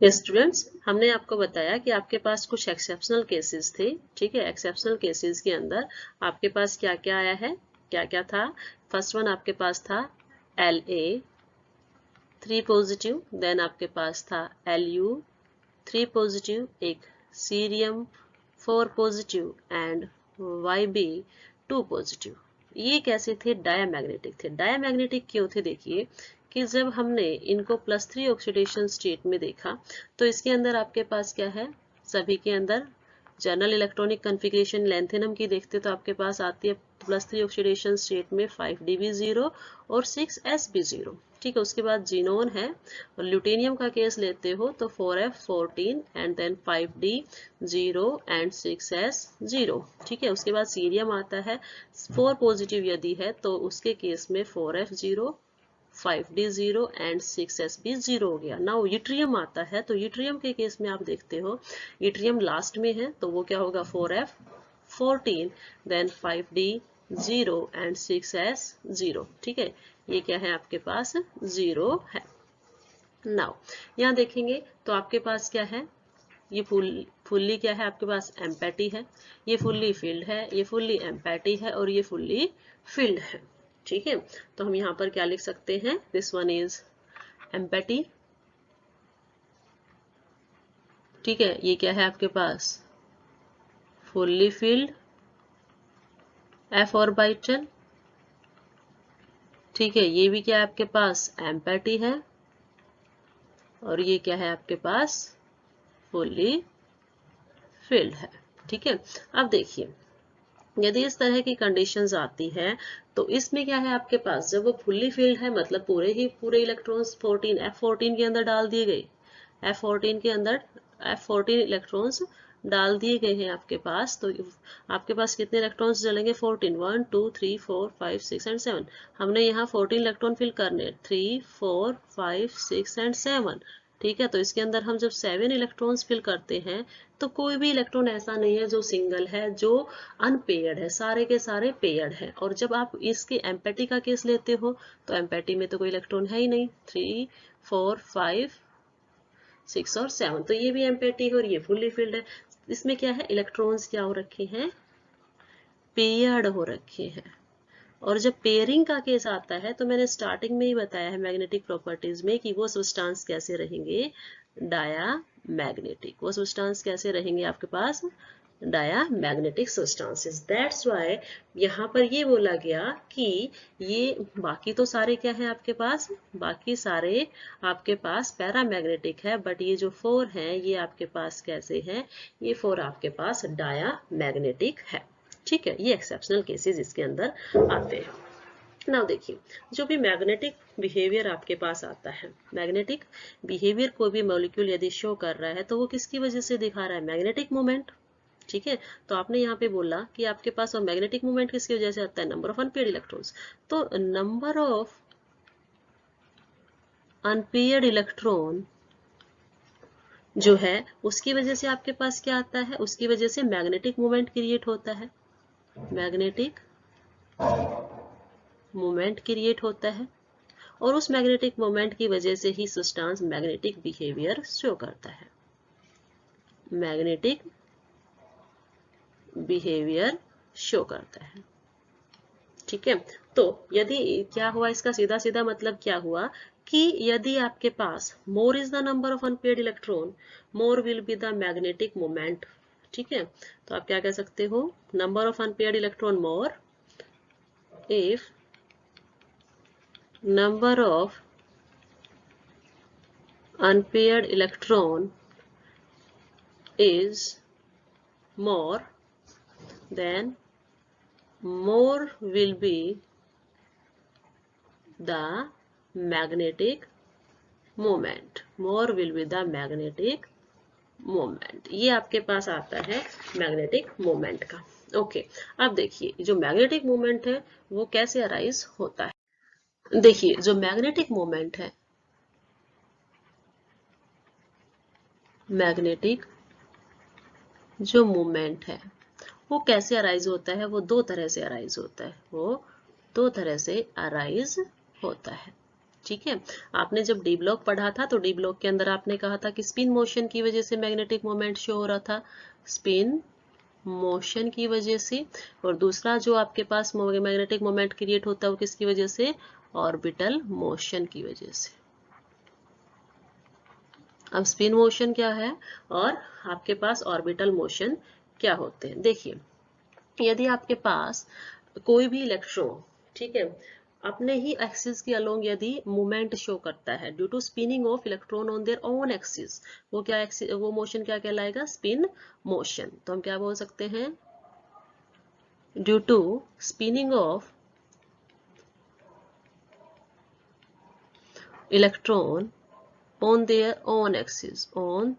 हैं स्टूडेंट्स, हमने आपको बताया कि आपके पास कुछ एक्सेप्शनल केसेस थे। ठीक है, एक्सेप्शनल केसेस के अंदर आपके पास क्या क्या आया है, क्या क्या था। फर्स्ट वन आपके पास था La 3 पॉजिटिव, देन आपके पास था Lu 3 पॉजिटिव, एक cerium 4 positive and YB2 positive. ये कैसे थे, डायामैग्नेटिक थे। डायामैग्नेटिक क्यों थे, देखिए कि जब हमने इनको +3 ऑक्सीडेशन स्टेट में देखा तो इसके अंदर आपके पास क्या है, सभी के अंदर जनरल इलेक्ट्रॉनिक कॉन्फ़िगरेशन लैंथेनम की देखते तो आपके पास आती है +3 ऑक्सीडेशन स्टेट में 5D भी0 और 6S भी0। ठीक है, उसके बाद जीनोन है, और ल्यूटेनियम का केस लेते हो तो 4F14 and then 5D0 and 6S0। ठीक है, उसके बाद सीरियम आता है, 4 पॉजिटिव यदि है तो उसके केस में 4F0 5D0 एंड 6S भी 0 हो गया। नाउ यूट्रियम आता है, तो यूट्रियम के केस में आप देखते हो यूट्रियम लास्ट में है तो वो क्या होगा, 4F14 then 5D0 and 6S0। ठीक है, ये क्या है आपके पास, 0 है। नाउ यहाँ देखेंगे तो आपके पास क्या है, ये फुल्ली क्या है आपके पास, एम्पैटी है, ये फुल्ली फिल्ड है, ये फुल्ली एम्पैटी है और ये फुल्ली फिल्ड है। ठीक है, तो हम यहाँ पर क्या लिख सकते हैं, दिस वन इज एम्पैटी। ठीक है, ये क्या है आपके पास, फुल्ली फिल्ड, F ऑर्बिटल। ठीक है, ये भी क्या है आपके पास, एम्पैटी है, और ये क्या है आपके पास, फुल्ली फिल्ड है। ठीक है, अब देखिए यदि इस तरह की कंडीशंस आती है तो इसमें क्या है आपके पास, जब वो फुल्ली फिल्ड है मतलब पूरे इलेक्ट्रॉन्स 14 F14 के अंदर डाल दिए गए, F14 के अंदर F14 इलेक्ट्रॉन्स डाल दिए गए हैं आपके पास, तो आपके पास कितने इलेक्ट्रॉन्स जलेंगे, 14, 1 2 3 4 5 6 एंड 7। हमने यहाँ 14 इलेक्ट्रॉन फिल करने, 3 4 5 6 एंड 7। ठीक है, तो इसके अंदर हम जब 7 इलेक्ट्रॉन्स फिल करते हैं तो कोई भी इलेक्ट्रॉन ऐसा नहीं है जो सिंगल है, जो अनपेयर्ड है, सारे के सारे पेयर्ड है। और जब आप इसके एम्पैटी का केस लेते हो तो एम्पैटी में तो कोई इलेक्ट्रॉन है ही नहीं, 3 4 5 6 और 7, तो ये भी एम्पैटी है और ये फुल्ली फिल्ड है। इसमें क्या है, इलेक्ट्रॉन्स क्या हो रखे हैं, पेयर्ड हो रखे हैं। और जब पेयरिंग का केस आता है तो मैंने स्टार्टिंग में ही बताया है मैग्नेटिक प्रॉपर्टीज में कि वो सब्सटेंस कैसे रहेंगे, डायामैग्नेटिक। वो सब्सटेंस कैसे रहेंगे आपके पास, डायामैग्नेटिक सब्सटेंसेस। दैट्स व्हाई यहाँ पर ये बोला गया कि ये बाकी तो सारे क्या है आपके पास, बाकी सारे आपके पास पैरामैग्नेटिक है, बट ये जो 4 हैं ये आपके पास कैसे हैं, ये 4 आपके पास डायामैग्नेटिक है। ठीक है, ये एक्सेप्शनल केसेस इसके अंदर आते हैं। नाउ देखिए जो भी मैग्नेटिक बिहेवियर आपके पास आता है, मैग्नेटिक बिहेवियर कोई भी मॉलिक्यूल यदि शो कर रहा है तो वो किसकी वजह से दिखा रहा है, मैग्नेटिक मोमेंट। ठीक है, तो आपने यहाँ पे बोला कि आपके पास और मैग्नेटिक मोमेंट किसकी वजह से आता है, नंबर ऑफ अनपेयर्ड इलेक्ट्रॉन्स। तो नंबर ऑफ अनपेयर्ड इलेक्ट्रॉन जो है उसकी वजह से आपके पास क्या आता है, उसकी वजह से मैग्नेटिक मोमेंट क्रिएट होता है, मैग्नेटिक मोमेंट क्रिएट होता है, और उस मैग्नेटिक मोमेंट की वजह से ही सब्सटेंस मैग्नेटिक बिहेवियर शो करता है, मैग्नेटिक बिहेवियर शो करता है। ठीक है, तो यदि क्या हुआ, इसका सीधा सीधा मतलब क्या हुआ कि यदि आपके पास more is the number of unpaired electron, more will be the magnetic moment. ठीक है, तो आप क्या कह सकते हो, number of unpaired electron more if number of unpaired electron is more, then more will be the magnetic moment, more will be the magnetic moment। ये आपके पास आता है मैग्नेटिक मोमेंट का। ओके, अब देखिए जो मैग्नेटिक मोमेंट है वो कैसे अराइज होता है। देखिए जो मैग्नेटिक मोमेंट है, मैग्नेटिक जो मोमेंट है वो कैसे अराइज होता है, वो दो तरह से अराइज होता है, वो दो तरह से अराइज होता है। ठीक है, आपने जब डी ब्लॉक पढ़ा था तो डी ब्लॉक के अंदर आपने कहा था कि स्पिन मोशन की वजह से मैग्नेटिक मोमेंट शो हो रहा था, स्पिन मोशन की वजह से। और दूसरा जो आपके पास मैग्नेटिक मोमेंट क्रिएट होता है वो किसकी वजह से, ऑर्बिटल मोशन की वजह से। अब स्पिन मोशन क्या है और आपके पास ऑर्बिटल मोशन क्या होते हैं। देखिए यदि आपके पास कोई भी इलेक्ट्रॉन, ठीक है, अपने ही एक्सिस के अलोंग यदि मूवमेंट शो करता है due to spinning of electron on their own axis, वो क्या वो मोशन क्या कहलाएगा, स्पिन मोशन। तो हम क्या बोल सकते हैं, due to spinning of electron on their own axis, on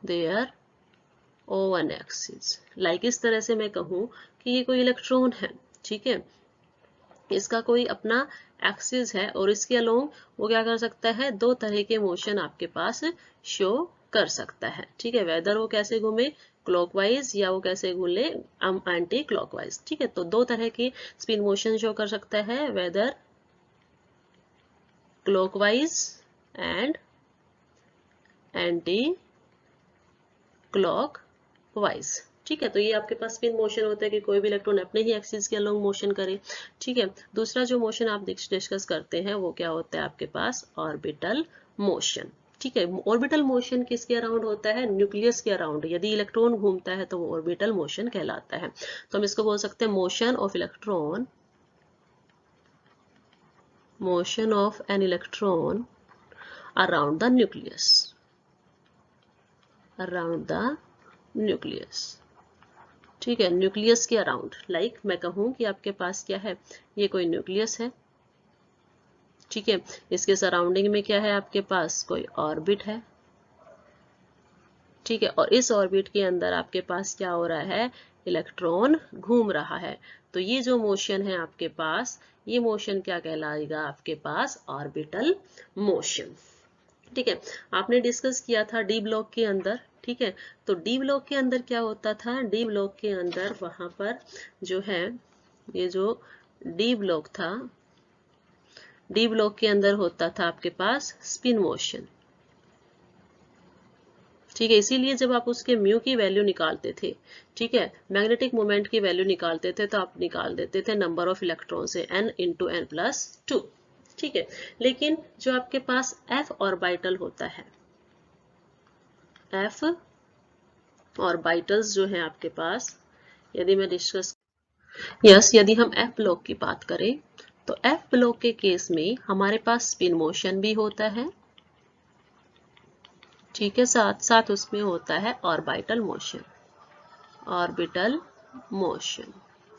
their own axis। Like इस तरह से मैं कहूं कि ये कोई इलेक्ट्रॉन है, ठीक है, इसका कोई अपना एक्सिस है और इसके अलोंग वो क्या कर सकता है, दो तरह के मोशन आपके पास शो कर सकता है। ठीक है, वेदर वो कैसे घूमे, क्लॉकवाइज, या वो कैसे घूमे एंटी क्लॉकवाइज। ठीक है, तो दो तरह की स्पिन मोशन शो कर सकता है, whether clockwise and anti clockwise. ठीक है, तो ये आपके पास स्पिन मोशन होता है कि कोई भी इलेक्ट्रॉन अपने ही एक्सिस के अलोंग मोशन करे। ठीक है, दूसरा जो मोशन आप डिस्कस करते हैं वो क्या होता है आपके पास, ऑर्बिटल मोशन। ठीक है, ऑर्बिटल मोशन किसके अराउंड होता है, न्यूक्लियस के अराउंड। यदि इलेक्ट्रॉन घूमता है तो वो ऑर्बिटल मोशन कहलाता है। तो हम इसको बोल सकते हैं motion of electron, motion of an electron around the nucleus, around the nucleus। ठीक है, न्यूक्लियस के अराउंड, लाइक मैं कहूं कि आपके पास क्या है, ये कोई न्यूक्लियस है। ठीक है, इसके सराउंडिंग में क्या है आपके पास, कोई ऑर्बिट है। ठीक है, और इस ऑर्बिट के अंदर आपके पास क्या हो रहा है, इलेक्ट्रॉन घूम रहा है। तो ये जो मोशन है आपके पास, ये मोशन क्या कहलाएगा आपके पास, ऑर्बिटल मोशन। ठीक है, आपने डिस्कस किया था डी ब्लॉक के अंदर। ठीक है, तो डी ब्लॉक के अंदर क्या होता था, डी ब्लॉक के अंदर वहां पर जो है, ये जो डी ब्लॉक था, डी ब्लॉक के अंदर होता था आपके पास स्पिन मोशन। ठीक है, इसीलिए जब आप उसके म्यू की वैल्यू निकालते थे, ठीक है, मैग्नेटिक मोमेंट की वैल्यू निकालते थे, तो आप निकाल देते थे नंबर ऑफ इलेक्ट्रॉन से, n इंटू n प्लस 2। ठीक है, लेकिन जो आपके पास f ऑर्बिटल होता है, f ऑर्बिटल्स जो है आपके पास, यदि मैं डिस्कस यदि हम f ब्लॉक की बात करें तो f ब्लॉक के केस में हमारे पास स्पिन मोशन भी होता है। ठीक है, साथ साथ उसमें होता है orbital motion, orbital motion,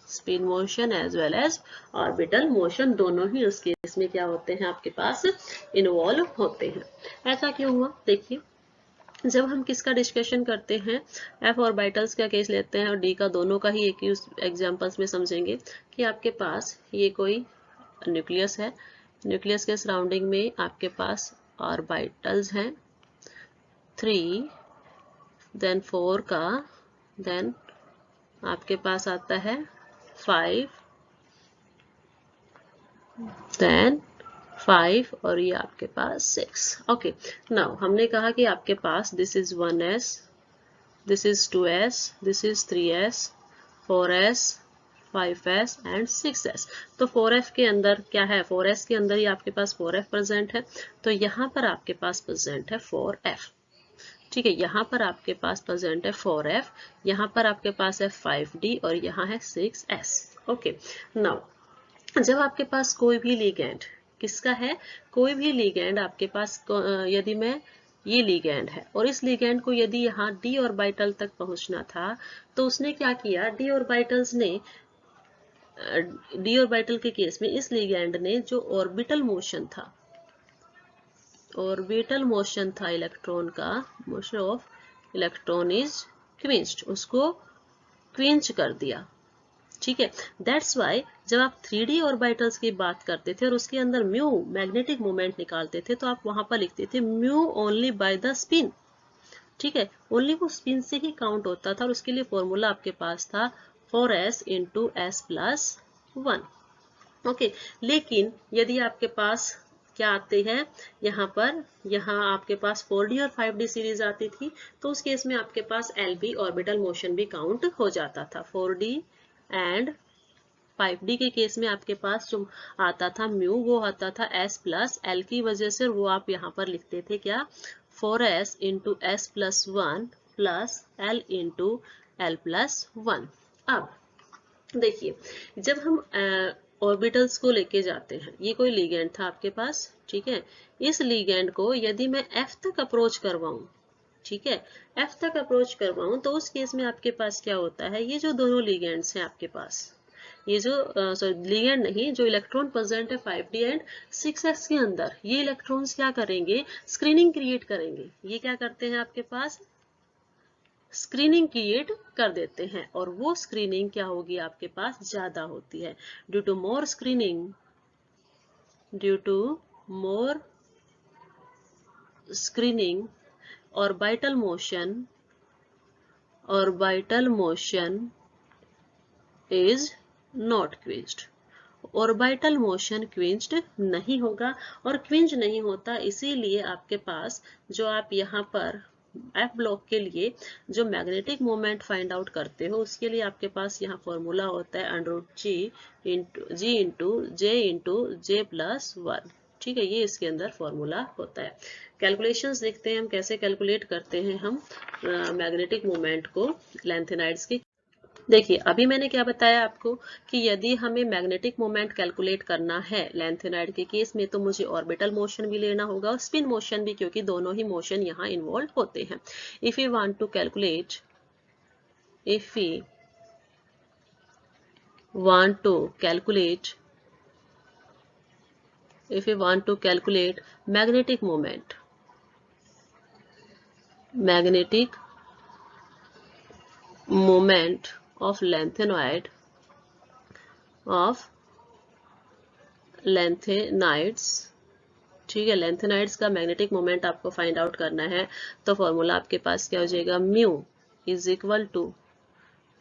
spin motion as well as orbital motion, दोनों ही उस केस में क्या होते हैं आपके पास, इन्वॉल्व होते हैं। ऐसा क्यों हुआ, देखिए जब हम किसका डिस्कशन करते हैं, एफ ऑर्बिटल्स का केस लेते हैं और डी का, दोनों का ही एक ही एग्जांपल्स में समझेंगे कि आपके पास ये कोई न्यूक्लियस है, न्यूक्लियस के सराउंडिंग में आपके पास ऑर्बिटल्स हैं 3, देन 4 का, देन आपके पास आता है 5, देन 5 और ये आपके पास 6। ओके, नाउ हमने कहा कि आपके पास this is 1s, this is 2s, this is 3s, 4s, 5s and 6s। तो 4f के अंदर क्या है, 4s के अंदर ही आपके पास 4f प्रेजेंट है, तो यहाँ पर आपके पास प्रेजेंट है 4f। ठीक है, यहाँ पर आपके पास प्रेजेंट है 4f, यहाँ पर आपके पास है 5d और यहाँ है 6s। ओके, नाउ जब आपके पास कोई भी लिगैंड, किसका है, कोई भी लिगैंड आपके पास, यदि मैं, ये लिगैंड है और इस लिगैंड को यदि यहाँ d ऑर्बिटल तक पहुंचना था, तो उसने क्या किया, d ऑर्बिटल्स ने, d ऑर्बिटल के केस में इस लिगैंड ने जो ऑर्बिटल मोशन था, ऑर्बिटल मोशन था इलेक्ट्रॉन का, मोशन ऑफ इलेक्ट्रॉन इज क्विंच्ड, उसको क्विंच कर दिया। ठीक है, दैट्स वाई जब आप 3D ऑर्बिटल्स की बात करते थे और उसके अंदर म्यू मैग्नेटिक मोमेंट निकालते थे, तो आप वहां पर लिखते थे mu only by the spin. ठीक है, ओनली वो स्पिन से ही काउंट होता था और उसके लिए फॉर्मूला आपके पास था 4s into s plus 1। Okay, लेकिन यदि आपके पास क्या आते हैं, यहाँ पर, यहाँ आपके पास 4D और 5D सीरीज आती थी, तो उस केस में आपके पास LB ऑर्बिटल मोशन भी काउंट हो जाता था। 4D एंड 5D के केस में आपके पास जो आता था म्यू, वो आता था s प्लस l की वजह से, वो आप यहाँ पर लिखते थे क्या, 4s into s plus 1 plus l into l plus 1। अब देखिए, जब हम ऑर्बिटल्स को लेके जाते हैं, ये कोई लिगैंड था आपके पास, ठीक है, इस लिगैंड को यदि मैं F तक अप्रोच करवाऊं, ठीक है, F तक अप्रोच करवाऊं, तो उस केस में आपके पास क्या होता है, ये जो दोनों लिगैंड्स हैं आपके पास, ये जो लिगैंड नहीं, जो इलेक्ट्रॉन प्रेजेंट है 5D एंड 6s के अंदर, ये इलेक्ट्रॉन्स क्या करेंगे, स्क्रीनिंग क्रिएट करेंगे। ये क्या करते हैं आपके पास, स्क्रीनिंग क्रिएट कर देते हैं, और वो स्क्रीनिंग क्या होगी आपके पास, ज्यादा होती है। Due to more screening, due to more screening orbital motion is not quenched. Orbital motion quenched नहीं होगा, और क्विंच नहीं होता इसीलिए आपके पास जो आप यहाँ पर एफ ब्लॉक के लिए जो मैग्नेटिक मोमेंट फाइंड आउट करते हो, उसके लिए आपके पास यहाँ फॉर्मूला होता है √g इंटू जे प्लस 1। ठीक है, ये इसके अंदर फॉर्मूला होता है। कैलकुलेशंस देखते हैं हम कैसे कैलकुलेट करते हैं हम मैग्नेटिक मोमेंट को लैंथेनाइड्स की। देखिए, अभी मैंने क्या बताया आपको कि यदि हमें मैग्नेटिक मोमेंट कैलकुलेट करना है लैंथेनाइड के केस में, तो मुझे ऑर्बिटल मोशन भी लेना होगा और स्पिन मोशन भी, क्योंकि दोनों ही मोशन यहाँ इन्वॉल्व होते हैं। If we want to calculate magnetic moment of lengthenides, ठीक है, lengthenides का मैग्नेटिक मोमेंट आपको फाइंड आउट करना है, तो फॉर्मूला आपके पास क्या हो जाएगा, म्यू इज इक्वल टू,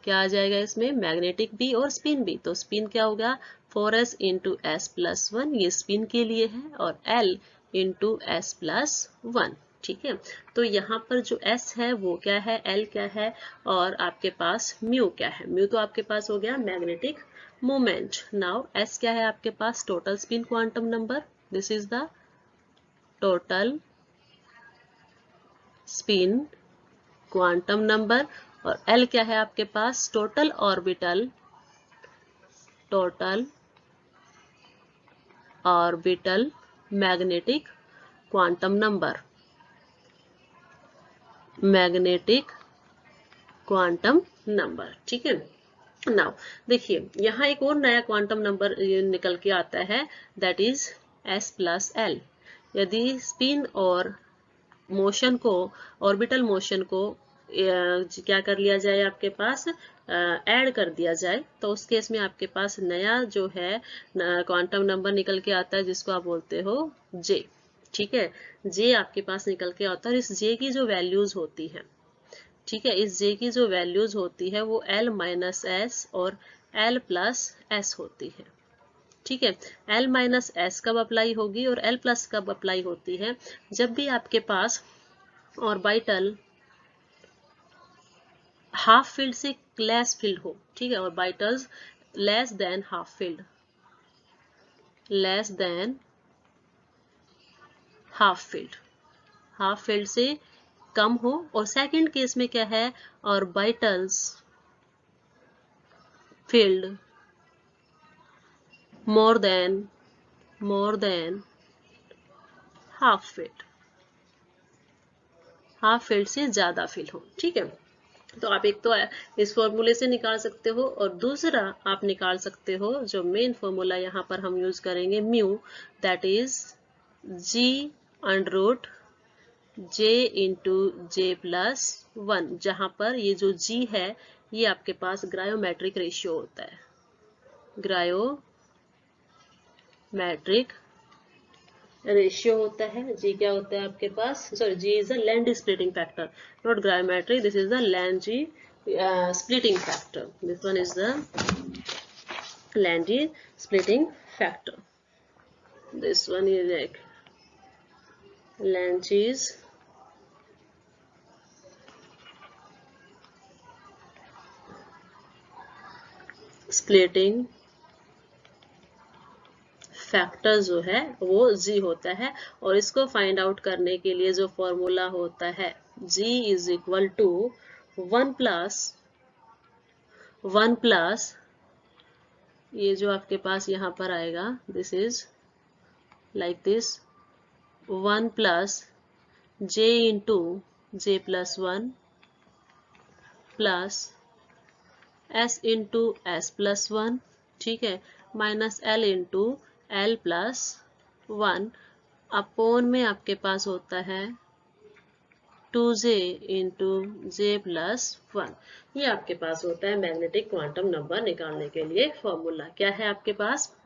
क्या आ जाएगा इसमें, मैग्नेटिक भी और स्पिन भी, तो स्पिन क्या होगा, 4s इंटू s प्लस 1, ये स्पिन के लिए है, और l इंटू s प्लस 1। ठीक है, तो यहाँ पर जो s है वो क्या है, l क्या है, और आपके पास म्यू क्या है। म्यू तो आपके पास हो गया मैग्नेटिक मोमेंट। नाउ s क्या है आपके पास, total spin quantum number, this is the total spin quantum number, और l क्या है आपके पास, total orbital magnetic quantum number, ठीक है। नाउ देखिए, यहाँ एक और नया क्वांटम नंबर निकल के आता है, that is s plus l। यदि स्पिन और मोशन को, ऑर्बिटल मोशन को क्या कर लिया जाए, आपके पास ऐड कर दिया जाए, तो उस केस में आपके पास नया जो है क्वांटम नंबर निकल के आता है जिसको आप बोलते हो जे। ठीक है, जे आपके पास निकल के आता है। इस जे की जो वैल्यूज होती है, ठीक है, इस जे की जो वैल्यूज होती है वो L माइनस एस और L प्लस एस होती है। ठीक है, L माइनस एस कब अप्लाई होगी और L प्लस कब अप्लाई होती है, जब भी आपके पास ऑर्बिटल हाफ फील्ड से लेस फील्ड हो। ठीक है, orbitals less than half field, less than half field, half field से कम हो। और सेकंड केस में क्या है, orbitals field more than half field, half field से ज्यादा फील्ड हो। ठीक है, तो आप एक तो इस फॉर्मूले से निकाल सकते हो और दूसरा आप निकाल सकते हो जो मेन फॉर्मूला यहाँ पर हम यूज करेंगे mu, that is g under root j into J plus one, जहां पर ये जो जी है ये आपके पास ग्रायोमेट्रिक रेशियो होता है, ग्रायोमेट्रिक रेशियो होता है। जी क्या होता है आपके पास, sorry, g is the Lande splitting factor, not ग्रायोमेट्रिक, this is the Lenz splitting factor, this one is the Lenz splitting factor, this one is like Lenz splitting factor जो है वो जी होता है। और इसको फाइंड आउट करने के लिए जो फॉर्मूला होता है, g is equal to one plus ये जो आपके पास यहाँ पर आएगा, this is like this, one plus J into J plus one plus S into S plus one, ठीक है, minus L into L plus one, upon में आपके पास होता है 2j इंटू जे प्लस वन। ये आपके पास होता है मैग्नेटिक क्वांटम नंबर निकालने के लिए फॉर्मूला। क्या है आपके पास,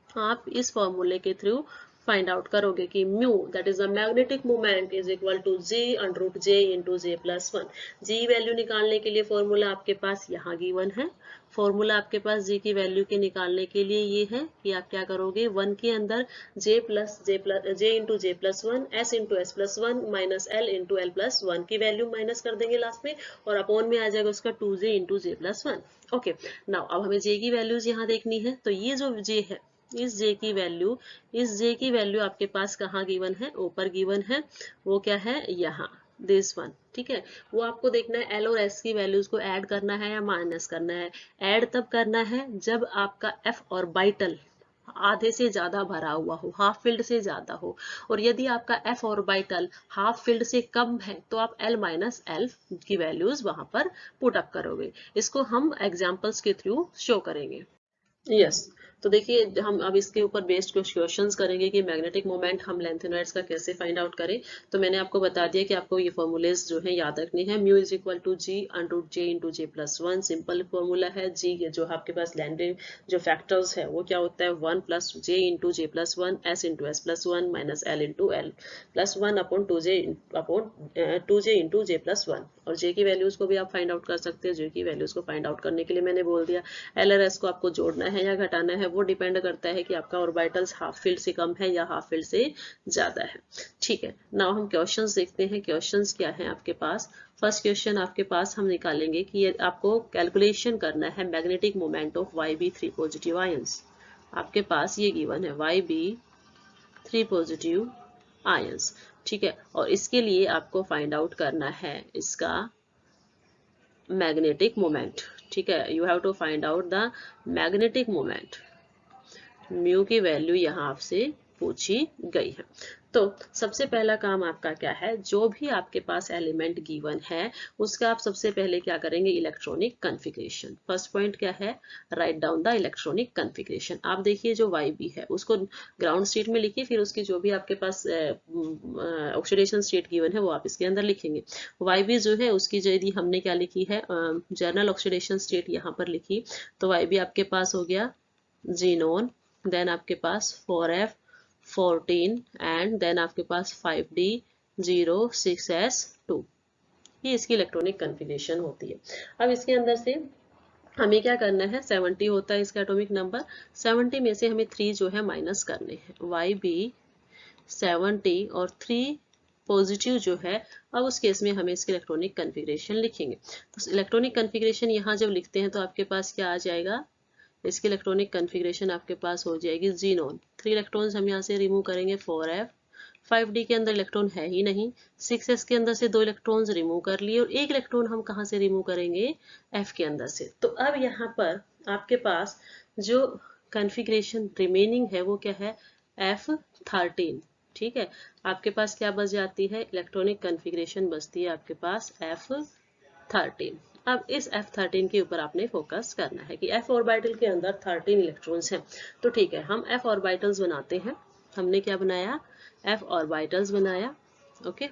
आप इस फॉर्मूले के थ्रू फाइंड आउट करोगे कि mu that is the magnetic moment is equal to g under root j into J plus one. G value निकालने के लिए फॉर्मूला आपके पास यहाँ गिवन है। फॉर्मूला आपके पास जी की वैल्यू के निकालने के लिए ये है कि आप क्या करोगे, वन के अंदर जे इंटू जे plus one, S into S plus one minus L into L plus one की वैल्यू माइनस कर देंगे लास्ट में, और अपॉन में आ जाएगा उसका 2j इंटू जे प्लस वन। ओके, नाउ अब हमें जे की वैल्यूज यहाँ देखनी है। तो ये जो जे है, इस जे की वैल्यू आपके पास कहाँ गिवन है, ऊपर गिवन है, वो क्या है यहाँ, दिस वन। ठीक है, वो आपको देखना है एल और एस की वैल्यूज को ऐड करना है या माइनस करना है। ऐड तब करना है जब आपका एफ ऑर्बिटल आधे से ज्यादा भरा हुआ हो, हाफ फील्ड से ज्यादा हो, और यदि आपका एफ ऑर्बिटल हाफ फील्ड से कम है तो आप एल माइनस एल की वैल्यूज वहां पर पुट अप करोगे। इसको हम एग्जांपल्स के थ्रू शो करेंगे। यस, तो देखिए हम अब इसके ऊपर बेस्ड कुछ क्वेश्चंस करेंगे कि मैग्नेटिक मोमेंट हम लेंथेनॉइड्स का कैसे फाइंड आउट करें। तो मैंने आपको बता दिया कि आपको ये फॉर्मूलेज जो है याद रखनी है। Mu is equal to g under root j into J plus one, simple formula है। जी जो आपके पास लैंडिंग जो फैक्टर्स है वो क्या होता है, वन प्लस जे इंटू जे plus one, S into S plus one minus L into L plus one upon two J into जे plus one. और जे की वैल्यूज को भी आप फाइंड आउट कर सकते हैं। जे की वैल्यूज को फाइंड आउट करने के लिए मैंने बोल दिया एल और एस को आपको जोड़ना है या घटाना है, वो डिपेंड करता है कि आपका ऑर्बिटल्स हाफ फील्ड से कम है या हाफ फील्ड से ज्यादा है। ठीक है, नाउ हम क्वेश्चंस देखते हैं। क्वेश्चंस क्या है आपके पास। फर्स्ट क्वेश्चन आपके पास हम निकालेंगे कि ये आपको कैलकुलेशन करना है magnetic moment of YB3 positive ions. आपके पास ये गिवन है YB3 पॉजिटिव आयंस। ठीक है, और इसके लिए आपको फाइंड आउट करना है इसका मैग्नेटिक मोमेंट। ठीक है, you have to find out the magnetic moment. Mu की वैल्यू यहाँ आपसे पूछी गई है। तो सबसे पहला काम आपका क्या है, जो भी आपके पास एलिमेंट गिवन है उसका आप सबसे पहले क्या करेंगे, इलेक्ट्रॉनिक कॉन्फ़िगरेशन। फर्स्ट पॉइंट क्या है, write down the electronic configuration. आप देखिए जो YB है उसको ग्राउंड स्टेट में लिखिए, फिर उसकी जो भी आपके पास ऑक्सीडेशन स्टेट गिवन है वो आप इसके अंदर लिखेंगे। YB जो है उसकी यदि हमने क्या लिखी है, जर्नल ऑक्सीडेशन स्टेट यहाँ पर लिखी, तो YB आपके पास हो गया जीनोन, देन आपके पास 4F14 एंड देन आपके पास 5D06S2। ये इसकी इलेक्ट्रॉनिक कॉन्फ़िगरेशन होती है। अब इसके अंदर से हमें क्या करना है, 70 होता है इसका एटॉमिक नंबर, 70 में से हमें 3 जो है माइनस करने हैं। YB 70 और 3 पॉजिटिव जो है, अब उस केस में हमें इसकी इलेक्ट्रॉनिक कॉन्फ़िगरेशन लिखेंगे। तो इलेक्ट्रॉनिक कॉन्फ़िगरेशन यहाँ जब लिखते हैं तो आपके पास क्या आ जाएगा, इसकी इलेक्ट्रॉनिक कॉन्फ़िगरेशन आपके पास हो जाएगी जीनोन। 3 इलेक्ट्रॉन्स हम यहाँ से रिमूव करेंगे, 4F, 5D के अंदर इलेक्ट्रॉन है ही नहीं, 6S के अंदर से 2 इलेक्ट्रॉन्स रिमूव कर लिए और 1 इलेक्ट्रॉन हम कहाँ से रिमूव करेंगे, F के अंदर से। तो अब यहाँ पर आपके पास जो कॉन्फ़िगरेशन रिमेनिंग है वो क्या है, F13। ठीक है, आपके पास क्या बच जाती है, इलेक्ट्रॉनिक कॉन्फ़िगरेशन बचती है आपके पास F13। अब इस F13 के ऊपर आपने फोकस करना है कि F ऑर्बिटल के अंदर 13 इलेक्ट्रॉन्स हैं। तो ठीक है, हम F ऑर्बिटल्स बनाते हैं। हमने क्या बनाया, F ऑर्बिटल्स बनाया। ओके,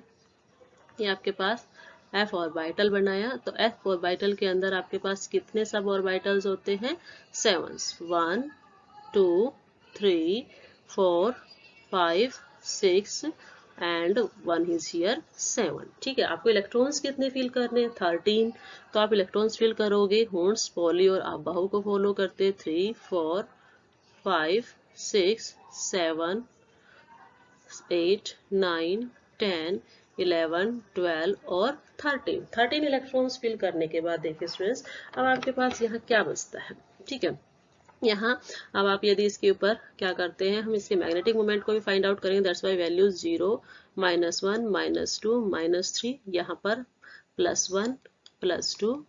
ये आपके पास F ऑर्बिटल बनाया। तो F ऑर्बिटल के अंदर आपके पास कितने सब ऑर्बिटल्स होते हैं, 7, 1 2 3 4 5 6 एंड 1 इज हियर 7। ठीक है, आपको इलेक्ट्रॉन्स कितने फिल करने हैं, 13। तो आप इलेक्ट्रॉन्स फिल करोगे होर्न्स, पॉली और अबाहु को फॉलो करते, 3 4 5 6 7 8 9 10 11 12 और 13 इलेक्ट्रॉन्स फिल करने के बाद देखिए स्टूडेंट्स, अब आपके पास यहाँ क्या बचता है। ठीक है, यहाँ अब आप यदि इसके ऊपर क्या करते हैं, हम इसके मैग्नेटिक मोमेंट को भी फाइंड आउट करेंगे। दैट्स वाई वैल्यू 0 -1 -2 -3, यहाँ पर +1 +2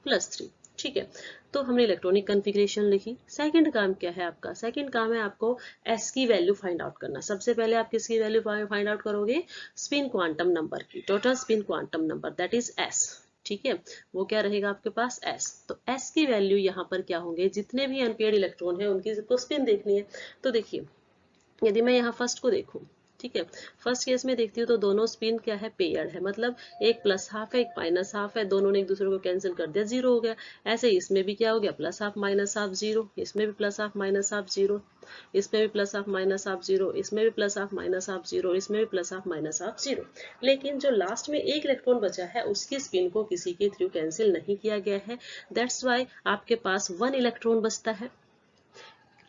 +3। ठीक है, तो हमने इलेक्ट्रॉनिक कॉन्फ़िगरेशन लिखी। सेकंड काम क्या है आपका, सेकंड काम है आपको S की वैल्यू फाइंड आउट करना। सबसे पहले आप किसकी वैल्यू फाइंड आउट करोगे, स्पिन क्वांटम नंबर की, total spin quantum number that is S। ठीक है, वो क्या रहेगा आपके पास S। तो S की वैल्यू यहाँ पर क्या होंगे, जितने भी अनपेयर्ड इलेक्ट्रॉन है उनकी सबको स्पिन देखनी है। तो देखिए यदि मैं यहाँ फर्स्ट को देखूं, ठीक है, फर्स्ट केस में देखती हूँ तो दोनों स्पिन क्या है, पेयर्ड है, मतलब एक प्लस हाफ है एक माइनस हाफ है, दोनों ने एक दूसरे को कैंसिल कर दिया, 0 हो गया। ऐसे इसमें भी क्या हो गया, प्लस हाफ माइनस हाफ 0, इसमें भी प्लस हाफ माइनस हाफ 0, इसमें भी प्लस हाफ माइनस हाफ 0, इसमें भी प्लस हाफ माइनस हाफ 0, इसमें भी प्लस हाफ माइनस हाफ 0। लेकिन जो लास्ट में एक इलेक्ट्रॉन बचा है उसकी स्पिन को किसी के थ्रू कैंसिल नहीं किया गया है। दैट्स वाई आपके पास 1 इलेक्ट्रॉन बचता है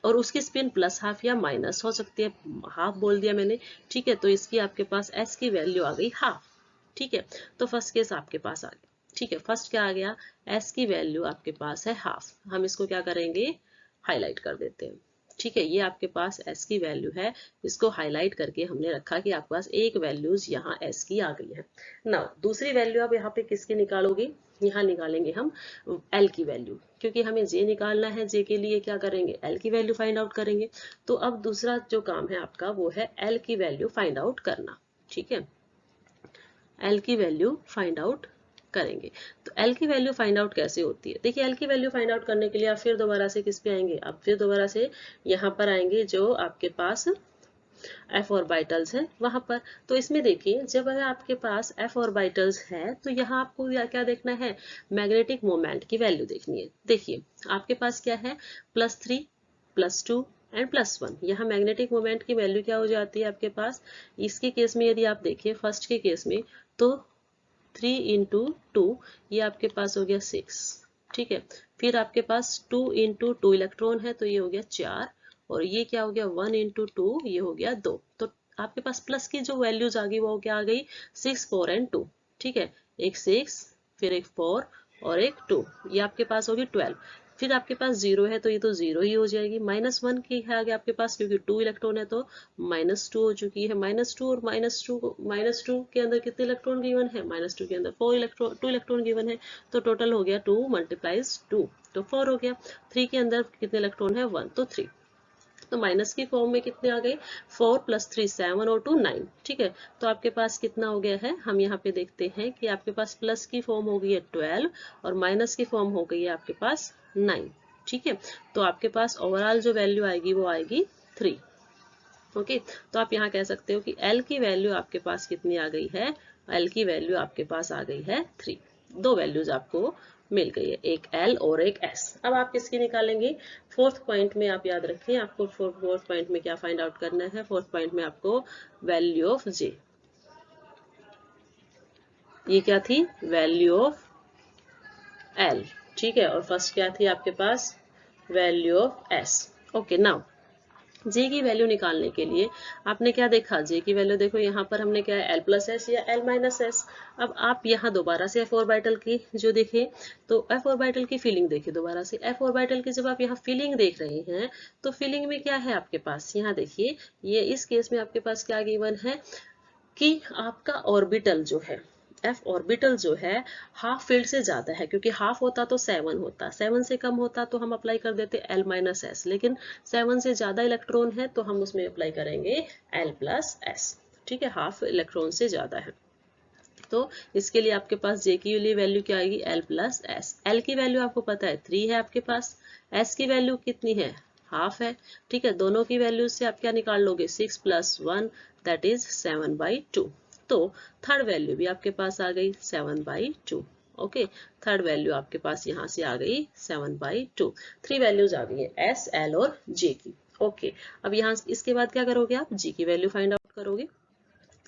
और उसकी स्पिन प्लस हाफ या माइनस हो सकती है, हाफ बोल दिया मैंने। ठीक है, तो इसकी आपके पास S की वैल्यू आ गई हाफ। ठीक है, तो फर्स्ट केस आपके पास आ गया। ठीक है, फर्स्ट क्या आ गया, S की वैल्यू आपके पास है हाफ। हम इसको क्या करेंगे, हाईलाइट कर देते हैं। ठीक है, ये आपके पास S की वैल्यू है, इसको हाईलाइट करके हमने रखा कि आपके पास एक वैल्यूज यहाँ S की आ गई है। नाउ दूसरी वैल्यू आप यहाँ पे किसकी निकालोगे, यहाँ निकालेंगे हम L की वैल्यू, क्योंकि हमें J निकालना है। J के लिए क्या करेंगे, L की वैल्यू फाइंड आउट करेंगे। तो अब दूसरा जो काम है आपका वो है L की वैल्यू फाइंड आउट करना। ठीक है, L की वैल्यू फाइंड आउट करेंगे। तो L की वैल्यू फाइंड आउट कैसे होती है, देखिए L की वैल्यू फाइंड आउट करने के लिए आप फिर दोबारा से किस पे आएंगे, अब फिर दोबारा से यहाँ पर आएंगे जो आपके पास F ऑर्बिटल्स है वहां पर। तो इसमें देखिए जब आपके पास F ऑर्बिटल्स है तो यहाँ आपको क्या देखना है, मैग्नेटिक मोमेंट की वैल्यू देखनी है। देखिए आपके पास क्या है, +3 +2 एंड +1। यहाँ मैग्नेटिक मोमेंट की वैल्यू क्या हो जाती है आपके पास, इसके केस में यदि आप देखिए फर्स्ट के केस में तो 3 × 2 ये आपके पास हो गया 6। ठीक है, फिर आपके पास 2 × 2 इलेक्ट्रॉन है तो ये हो गया 4, और ये क्या हो गया 1 × 2 ये हो गया 2। तो आपके पास प्लस की जो वैल्यूज आ गई वो क्या आ गई, 6 4 एंड 2। ठीक है, एक 6 फिर एक 4 और एक 2, ये आपके पास होगी 12। फिर आपके पास 0 है तो ये तो 0 ही हो जाएगी। -1 की है आगे आपके पास, क्योंकि 2 इलेक्ट्रॉन है तो -2 हो चुकी है। -2 और -2 के अंदर कितने इलेक्ट्रॉन गिवन है, -2 के अंदर 2 इलेक्ट्रॉन गिवन है। तो टोटल हो गया 2 × 2 तो 4 हो गया। 3 के अंदर कितने इलेक्ट्रॉन है, 1 तो 3। तो माइनस की फॉर्म में कितने आ गए, 4 + 3 7 और 2 9। ठीक है, तो आपके पास कितना हो गया है, हम यहाँ पे देखते हैं कि आपके पास प्लस की फॉर्म हो गई है 12 और माइनस की फॉर्म हो गई है आपके पास 9। ठीक है, तो आपके पास ओवरऑल जो वैल्यू आएगी वो आएगी 3। ओके, तो आप यहाँ कह सकते हो कि L की वैल्यू आपके पास कितनी आ गई है, L की वैल्यू आपके पास आ गई है 3। दो वैल्यूज आपको मिल गई है, एक L और एक S। अब आप किसकी निकालेंगे, फोर्थ पॉइंट में आप याद रखें, आपको फोर्थ पॉइंट में क्या फाइंड आउट करना है, फोर्थ पॉइंट में आपको वैल्यू ऑफ J, ये क्या थी, वैल्यू ऑफ L। ठीक है, और फर्स्ट क्या थी आपके पास, value of S। Okay, now J की वैल्यू निकालने के लिए आपने क्या देखा, J की वैल्यू देखो यहाँ पर हमने क्या है, L+S या L-S। अब आप यहाँ दोबारा से F ऑर्बिटल की जो देखे, तो F ऑर्बिटल की फीलिंग देखिए दोबारा से। F ऑर्बिटल की जब आप यहाँ फीलिंग देख रहे हैं तो फीलिंग में क्या है आपके पास, यहाँ देखिए, ये इस केस में आपके पास क्या गिवन है कि आपका ऑर्बिटल जो है, एफ ऑर्बिटल जो है हाफ फील्ड से ज्यादा है, क्योंकि हाफ होता तो 7 होता, 7 से कम होता तो हम अप्लाई कर देते L-S, लेकिन 7 से ज्यादा इलेक्ट्रॉन है तो हम उसमें अप्लाई करेंगे L+S। ठीक है, हाफ इलेक्ट्रॉन से ज्यादा है, तो इसके लिए आपके पास J की वैल्यू क्या आएगी, L+S। L की वैल्यू आपको पता है 3 है आपके पास, S की वैल्यू कितनी है, हाफ है। ठीक है, दोनों की वैल्यू से आप क्या निकाल लोगे, 6 + 1 दैट इज 7/2। तो थर्ड वैल्यू भी आपके पास आ गई 7/2। ओके, थर्ड वैल्यू आपके पास यहाँ से आ गई 7/2। 3 वैल्यूज आ गई है S, L और J की। ओके, अब यहाँ इसके बाद क्या करोगे, आप G की वैल्यू फाइंड आउट करोगे।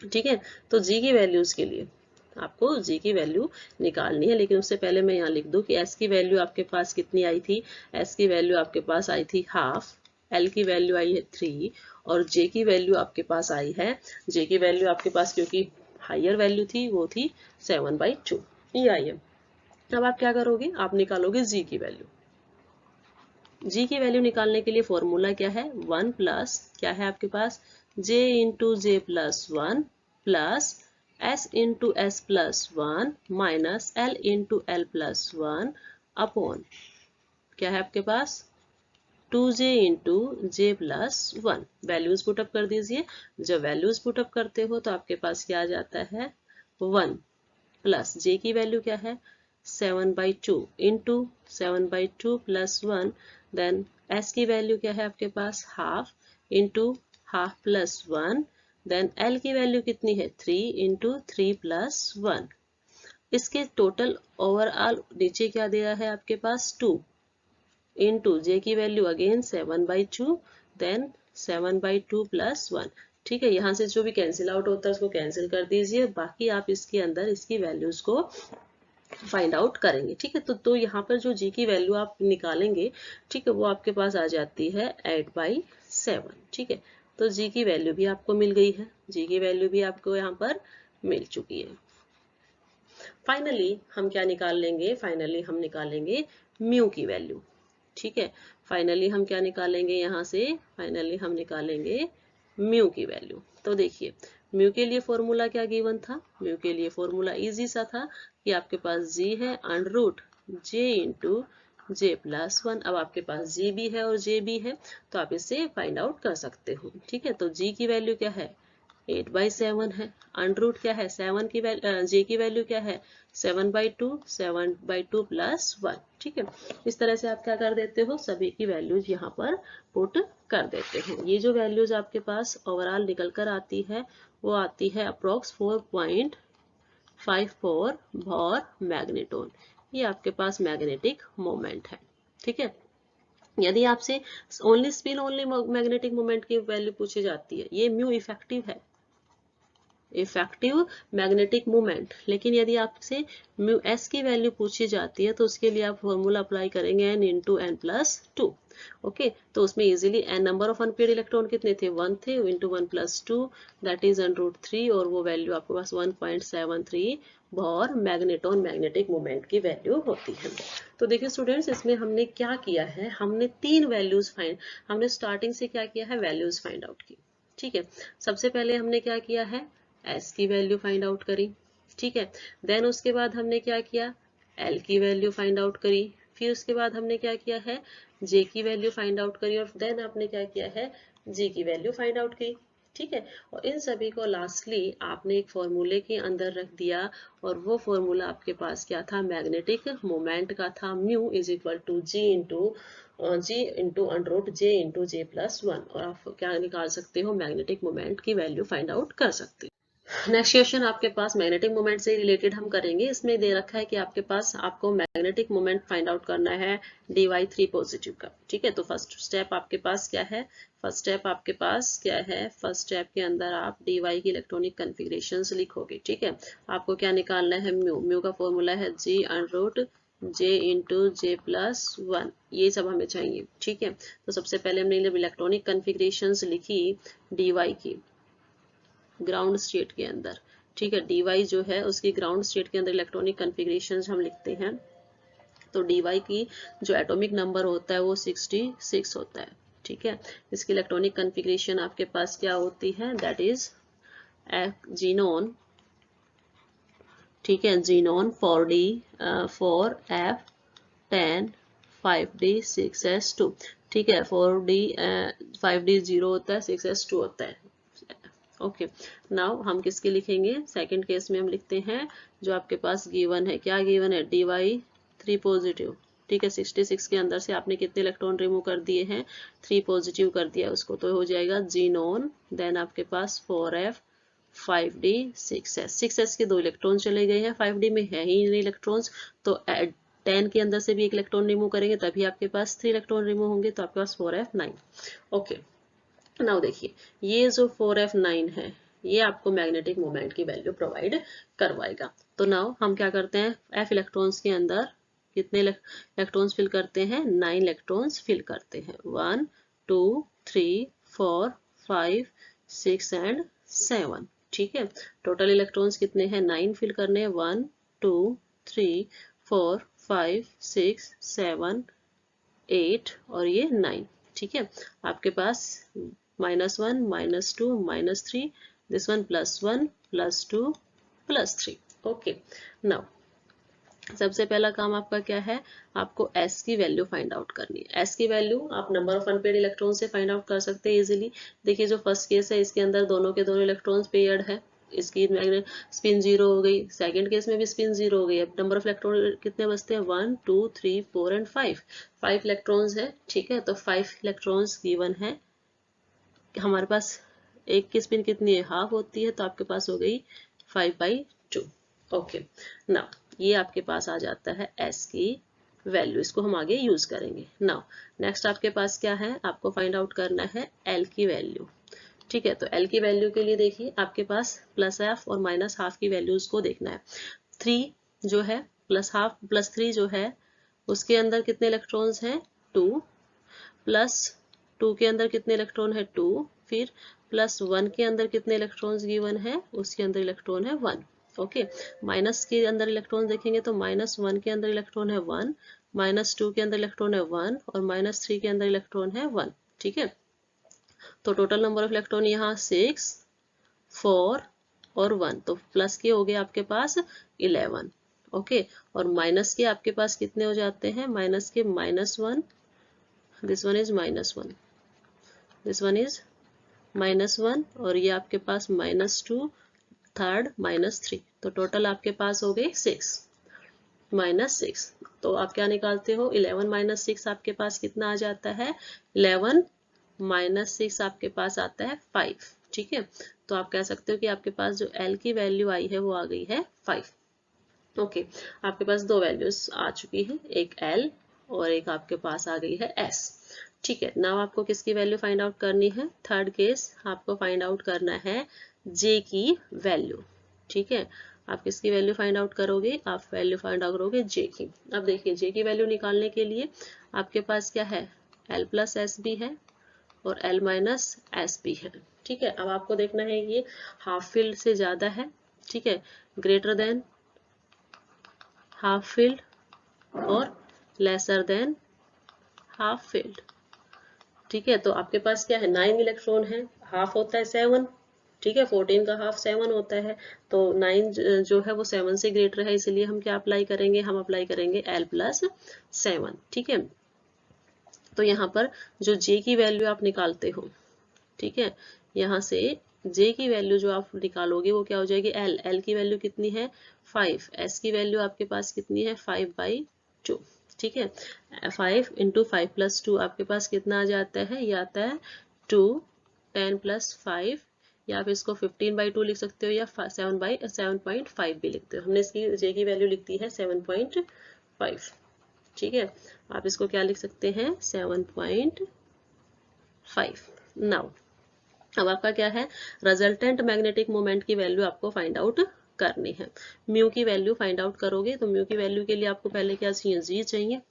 ठीक है, तो G की वैल्यूज के लिए आपको G की वैल्यू निकालनी है, लेकिन उससे पहले मैं यहाँ लिख दूं कि S की वैल्यू आपके पास कितनी आई थी, S की वैल्यू आपके पास आई थी हाफ, L की वैल्यू आई है 3 और J की वैल्यू आपके पास आई है, J की वैल्यू आपके पास क्योंकि हायर वैल्यू थी वो थी 7/2, ये आई है। अब आप क्या करोगे, आप निकालोगे G की वैल्यू। G की वैल्यू निकालने के लिए फॉर्मूला क्या है, 1 प्लस क्या है आपके पास, J into J+1 plus S into S+1 minus L into L+1 upon क्या है आपके पास 2J into J+1। Values put up कर दीजिए, जब वैल्यूज पुटअप करते हो तो आपके पास क्या आ जाता है, 1 प्लस J की वैल्यू क्या है 7/2 इंटू 7/2 प्लस 1, देन S की वैल्यू क्या है आपके पास half into half plus 1, then L की वैल्यू कितनी है 3 इंटू 3 प्लस 1। इसके टोटल ओवरऑल नीचे क्या दिया है आपके पास 2 इंटू J की वैल्यू अगेन 7/2, देन 7/2 प्लस 1। ठीक है, यहाँ से जो भी कैंसिल आउट होता है उसको कैंसिल कर दीजिए, बाकी आप इसके अंदर इसकी वैल्यूज को फाइंड आउट करेंगे। ठीक है, तो यहाँ पर जो G की वैल्यू आप निकालेंगे, ठीक है, वो आपके पास आ जाती है 8/7। ठीक है, तो G की वैल्यू भी आपको मिल गई है, G की वैल्यू भी आपको यहाँ पर मिल चुकी है। फाइनली हम क्या निकाल लेंगे, फाइनली हम निकालेंगे म्यू की वैल्यू। ठीक है, फाइनली हम क्या निकालेंगे यहाँ से, फाइनली हम निकालेंगे म्यू की वैल्यू। तो देखिए म्यू के लिए फॉर्मूला क्या गिवन था, म्यू के लिए फॉर्मूला इजी सा था कि आपके पास G है √J इंटू J+1। अब आपके पास G भी है और J भी है तो आप इसे फाइंड आउट कर सकते हो। ठीक है, तो G की वैल्यू क्या है 8/7 है, अंडर क्या है 7 की वैल्यू, J की वैल्यू क्या है 7/2, 7/2 प्लस 1। ठीक है, इस तरह से आप क्या कर देते हो, सभी की वैल्यूज यहाँ पर पुट कर देते हो। ये जो वैल्यूज आपके पास ओवरऑल निकल कर आती है वो आती है अप्रोक्स 4.54 भॉर मैग्नेटोन। ये आपके पास मैग्नेटिक मोमेंट है। ठीक है, यदि आपसे only spin only magnetic moment की वैल्यू पूछी जाती है, ये म्यू इफेक्टिव है, इफेक्टिव मैग्नेटिक मोमेंट। लेकिन यदि आपसे म्यू एस की वैल्यू पूछी जाती है तो उसके लिए आप फॉर्मूला अप्लाई करेंगे n इंटू n+2। ओके, तो उसमें easily n number of unpaired electron कितने थे 1 थे, इंटू 1+2 दैट इज √3 और वो वैल्यू आपके पास 1.73 भॉर मैग्नेटोन मैग्नेटिक मोमेंट की वैल्यू होती है। तो देखिए स्टूडेंट्स, इसमें हमने क्या किया है, हमने 3 वैल्यूज फाइंड, हमने स्टार्टिंग से क्या किया है, वैल्यूज फाइंड आउट की। ठीक है, सबसे पहले हमने क्या किया है, S की वैल्यू फाइंड आउट करी। ठीक है, देन उसके बाद हमने क्या किया, L की वैल्यू फाइंड आउट करी, फिर उसके बाद हमने क्या किया है, जे की वैल्यू फाइंड आउट करी और देन आपने क्या किया है, जी की वैल्यू फाइंड आउट की। ठीक है, और इन सभी को लास्टली आपने एक फॉर्मूले के अंदर रख दिया और वो फॉर्मूला आपके पास क्या था, मैग्नेटिक मोमेंट का था, mu is equal to g into j+1 और आप क्या निकाल सकते हो, मैग्नेटिक मोमेंट की वैल्यू फाइंड आउट कर सकते हो। नेक्स्ट क्वेश्चन आपके पास मैग्नेटिक मोमेंट से रिलेटेड हम करेंगे। इसमें दे रखा है कि आपके पास आपको मैग्नेटिक मोमेंट फाइंड आउट करना है dy3 पॉजिटिव का। ठीक है, तो फर्स्ट स्टेप आपके पास क्या है, फर्स्ट स्टेप के अंदर आप dy की इलेक्ट्रॉनिक कन्फिग्रेशंस लिखोगे। ठीक है, आपको क्या निकालना है, म्यू का फॉर्मूला है g√j+1, ये सब हमें चाहिए। ठीक है, तो सबसे पहले हमने इलेक्ट्रॉनिक कन्फिग्रेशंस लिखी dy की ग्राउंड स्टेट के अंदर। ठीक है, dy जो है उसकी ग्राउंड स्टेट के अंदर इलेक्ट्रॉनिक कन्फिग्रेशंस हम लिखते हैं। तो dy की जो एटॉमिक नंबर होता है वो 66 होता है। ठीक है, इसकी इलेक्ट्रॉनिक कन्फिग्रेशन आपके पास क्या होती है, दैट इज जीनोन। ठीक है, xenon 4d 4f10 5d 6s2। ठीक है, 4d 5d 0 होता है, 6s2 होता है। ओके, नाउ हम किसके लिखेंगे, सेकंड केस में हम लिखते हैं जो आपके पास गिवन है, क्या गिवन है, dy3 पॉजिटिव। ठीक है, 66 के अंदर से आपने कितने इलेक्ट्रॉन रिमूव कर दिए हैं, 3 पॉजिटिव कर दिया उसको, तो हो जाएगा जीनोन, देन आपके पास 4f 5d 6s। 6s के 2 इलेक्ट्रॉन चले गए हैं, 5d में है ही नहीं इलेक्ट्रॉन्स, तो 10 के अंदर से भी एक इलेक्ट्रॉन रिमूव करेंगे तभी आपके पास 3 इलेक्ट्रॉन रिमूव होंगे, तो आपके पास 4f9। ओके, नाउ देखिए ये जो 4f9 है ये आपको मैग्नेटिक मोमेंट की वैल्यू प्रोवाइड करवाएगा। तो नाउ हम क्या करते हैं, f इलेक्ट्रॉन्स के अंदर कितने इलेक्ट्रॉन्स फिल करते हैं, 9 इलेक्ट्रॉन्स फिल करते हैं, 1 2 3 4 5 6 एंड 7। ठीक है, टोटल इलेक्ट्रॉन्स कितने हैं, 9 फिल करने हैं, 1 2 3 4 5 6 7 8 और ये 9। ठीक है, आपके पास -1 -2 -3, this one +1 +2 +3। ओके, नाउ सबसे पहला काम आपका क्या है, आपको s की वैल्यू फाइंड आउट करनी है। s की वैल्यू आप नंबर ऑफ अनपेयर्ड इलेक्ट्रॉन से फाइंड आउट कर सकते हैं इजीली। देखिए जो फर्स्ट केस है इसके अंदर दोनों के दोनों इलेक्ट्रॉन्स पेयर्ड है, इसकी स्पिन 0 हो गई, सेकंड केस में भी स्पिन 0 हो गई। अब नंबर ऑफ इलेक्ट्रॉन कितने बचते हैं, 1 2 3 4 एंड 5 इलेक्ट्रॉन्स है। ठीक है, तो 5 इलेक्ट्रॉन्स गिवन है, हमारे पास एक की स्पिन कितनी है, हाफ होती है, तो आपके पास हो गई 5/2। ओके, नाउ ये आपके पास आ जाता है s की वैल्यू, इसको हम आगे यूज करेंगे। नाउ नेक्स्ट आपके पास क्या है, आपको फाइंड आउट करना है l की वैल्यू। ठीक है, तो l की वैल्यू के लिए देखिए आपके पास +f और -12 की वैल्यूज को देखना है। 3 जो है +12 +3 जो है उसके अंदर कितने इलेक्ट्रॉन्स हैं, 2, +2 के अंदर कितने इलेक्ट्रॉन है, 2, फिर +1 के अंदर कितने इलेक्ट्रॉन्स गिवन है, उसके अंदर इलेक्ट्रॉन है 1। ओके, माइनस के अंदर इलेक्ट्रॉन देखेंगे तो -1 के अंदर इलेक्ट्रॉन है 1, -2 के अंदर इलेक्ट्रॉन है 1 और -3 के अंदर इलेक्ट्रॉन है 1। ठीक है, तो टोटल नंबर ऑफ इलेक्ट्रॉन यहाँ 6 4 और 1, तो प्लस के हो गए आपके पास 11। ओके, और माइनस के आपके पास कितने हो जाते हैं, माइनस के -1, this one is -1, this one is -1 और ये आपके पास -2, थर्ड -3, तो टोटल आपके पास हो गए 6 -6। तो आप क्या निकालते हो, 11 - 6 आपके पास कितना आ जाता है, 11 - 6 आपके पास आता है 5। ठीक है, तो आप कह सकते हो कि आपके पास जो l की वैल्यू आई है वो आ गई है 5। ओके, आपके पास दो वैल्यूज आ चुकी है, एक l और एक आपके पास आ गई है s। ठीक है, नाउ आपको किसकी वैल्यू फाइंड आउट करनी है, थर्ड केस आपको फाइंड आउट करना है j की वैल्यू। ठीक है, आप किसकी वैल्यू फाइंड आउट करोगे, आप वैल्यू फाइंड आउट करोगे j की। अब देखिए j की वैल्यू निकालने के लिए आपके पास क्या है, l + s भी है और l - s भी है। ठीक है, अब आपको देखना है ये हाफ फिल्ड से ज्यादा है, ठीक है, ग्रेटर देन हाफ फिल्ड और लेसर देन हाफ फिल्ड। ठीक है, तो आपके पास क्या है, 9 इलेक्ट्रॉन है, हाफ होता है 7, ठीक है, 14 का हाफ 7 होता है, तो 9 जो है वो 7 से ग्रेटर है, इसलिए हम क्या अप्लाई करेंगे, हम अप्लाई करेंगे l प्लस 7। ठीक है, तो यहाँ पर जो j की वैल्यू आप निकालते हो, ठीक है, यहाँ से j की वैल्यू जो आप निकालोगे वो क्या हो जाएगी, l की वैल्यू कितनी है 5, s की वैल्यू आपके पास कितनी है 5/2। ठीक है, 5 × 5 + 2 आपके पास कितना आ जाता है, ये आता है 2, 10 + 5, या आप इसको 15/2 लिख सकते हो या 7/7.5 भी लिखते हो। हमने इसकी j की वैल्यू लिख दी है 7.5। ठीक है, आप इसको क्या लिख सकते हैं 7.5। नाउ अब आपका क्या है, रिजल्टेंट मैग्नेटिक मोमेंट की वैल्यू आपको फाइंड आउट करनी है। म्यू की वैल्यू फाइंड आउट करोगे तो म्यू की वैल्यू के लिए आपको पहले क्या चाहिए, जी चाहिए।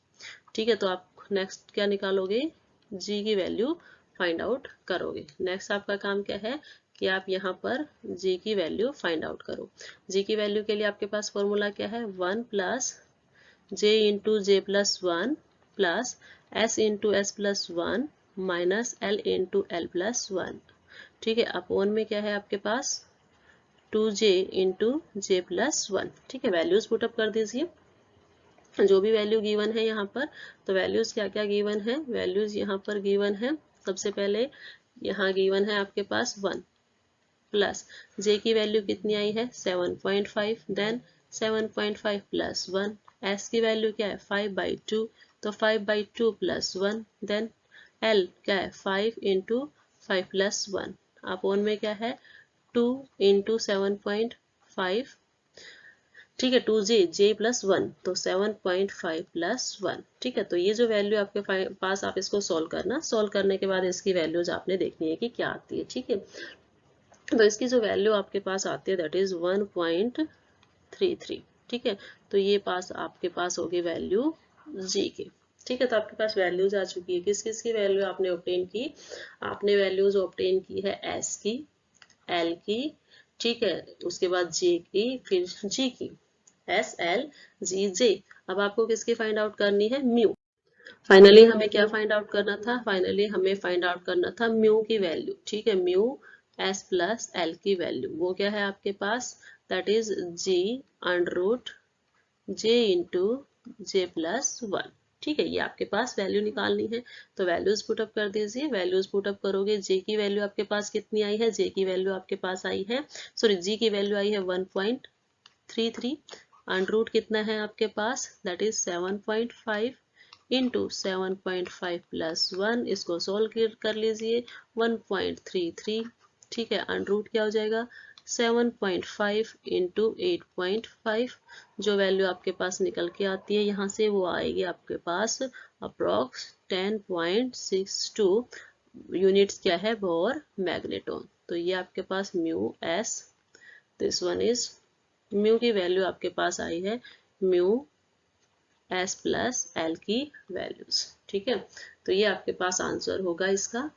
ठीक है, तो आप नेक्स्ट क्या निकालोगे, जी की वैल्यू फाइंड आउट करोगे। नेक्स्ट आपका काम क्या है कि आप यहाँ पर जी की वैल्यू फाइंड आउट करो। जी की वैल्यू के लिए आपके पास फॉर्मूला क्या है, 1 + j × j + 1 + s × s + 1 - l × l + 1। ठीक है, अपॉन में क्या है आपके पास 2j × j + 1। ठीक है, वैल्यूज पुटअप कर दीजिए, जो भी वैल्यू गिवन है यहाँ पर, तो वैल्यूज क्या क्या गिवन है, वैल्यूज यहाँ पर गिवन है। सबसे पहले यहाँ गिवन है आपके पास 1 प्लस j की वैल्यू कितनी आई है 7.5, देन 7.5 + 1, s की वैल्यू क्या है 5/2, तो 5/2 + 1, देन l क्या है 5 × 5 + 1, अपॉन में क्या है 2 × 7.5। ठीक है, 2j j + 1, तो 7.5 + 1। ठीक है, तो ये जो वैल्यू आपके पास, आप इसको सॉल्व करना, सॉल्व करने के बाद इसकी वैल्यूज आपने देखनी है कि क्या आती है। ठीक है, तो इसकी जो वैल्यू आपके पास आती है दैट इज 1.33। ठीक है, तो ये आपके पास होगी वैल्यू जी की। ठीक है, तो आपके पास वैल्यूज आ चुकी है। किस किस की वैल्यू आपने ऑब्टेन की, आपने वैल्यूज ऑब्टेन की है एस की, एल की, ठीक है, उसके बाद जे की, फिर जी की, एस एल जी जे। अब आपको किसकी फाइंड आउट करनी है, म्यू। फाइनली हमें क्या फाइंड आउट करना था, फाइनली हमें फाइंड आउट करना था म्यू की वैल्यू। ठीक है, म्यू एस प्लस एल की वैल्यू वो क्या है आपके पास, that is ji √ j × j + 1। ठीक है, ये आपके पास वैल्यू निकालनी है, तो वैल्यूज पुटअप कर दीजिए। वैल्यूज पुटअप करोगे, जे की वैल्यू आपके पास कितनी आई है, जे की वैल्यू आपके पास आई है, सॉरी जी की वैल्यू आई है 1.33, √ कितना है आपके पास, दैट इज 7.5 × 7.5 + 1, इसको सॉल्व कर लीजिए 1.33। ठीक है, √ क्या हो जाएगा 7.5 × 8.5, जो वैल्यू आपके पास निकल के आती है यहाँ से वो आएगी आपके पास अप्रॉक्स 10.62 यूनिट्स क्या है, बोर मैग्नेटॉन। तो ये आपके पास mu S, this one is mu की वैल्यू आपके पास आई है म्यू एस प्लस एल की वैल्यूज। ठीक है, तो ये आपके पास आंसर होगा इसका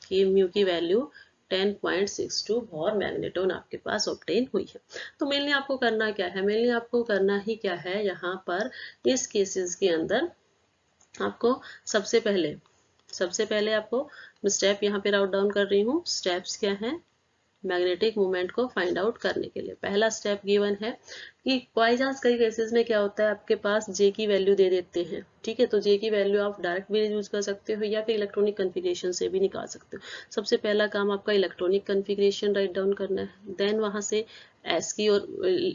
कि म्यू की वैल्यू 10.62 बोर मैग्नेटॉन आपके पास ऑब्टेन हुई है। तो मेनली आपको करना क्या है, मेनली आपको करना ही क्या है, यहाँ पर इस केसेस के अंदर आपको सबसे पहले आपको स्टेप यहाँ पे राउट डाउन कर रही हूँ। स्टेप्स क्या हैं, मैग्नेटिक मोमेंट को फाइंड आउट करने के लिए पहला स्टेप गिवन है कि बाई चांस कई केसेस में क्या होता है, आपके पास जे की वैल्यू दे देते हैं। ठीक है, तो जे की वैल्यू आप डायरेक्ट भी यूज कर सकते हो या फिर इलेक्ट्रॉनिक कन्फिग्रेशन से भी निकाल सकते हो। सबसे पहला काम आपका इलेक्ट्रॉनिक कन्फिग्रेशन राइट डाउन करना है, देन वहां से एस की और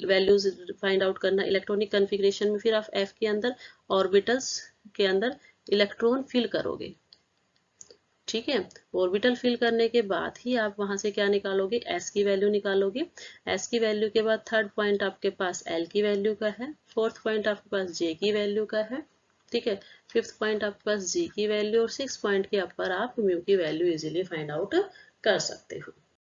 वैल्यूज फाइंड आउट करना इलेक्ट्रॉनिक कन्फिग्रेशन में, फिर आप एफ के अंदर ऑर्बिटल्स के अंदर इलेक्ट्रॉन फिल करोगे। ठीक है, ऑर्बिटल फिल करने के बाद ही आप वहां से क्या निकालोगे, एस की वैल्यू निकालोगे। एस की वैल्यू के बाद थर्ड पॉइंट आपके पास एल की वैल्यू का है, फोर्थ पॉइंट आपके पास जे की वैल्यू का है। ठीक है, फिफ्थ पॉइंट आपके पास जी की वैल्यू, और सिक्स पॉइंट के ऊपर आप म्यू की वैल्यू इजीली फाइंड आउट कर सकते हो।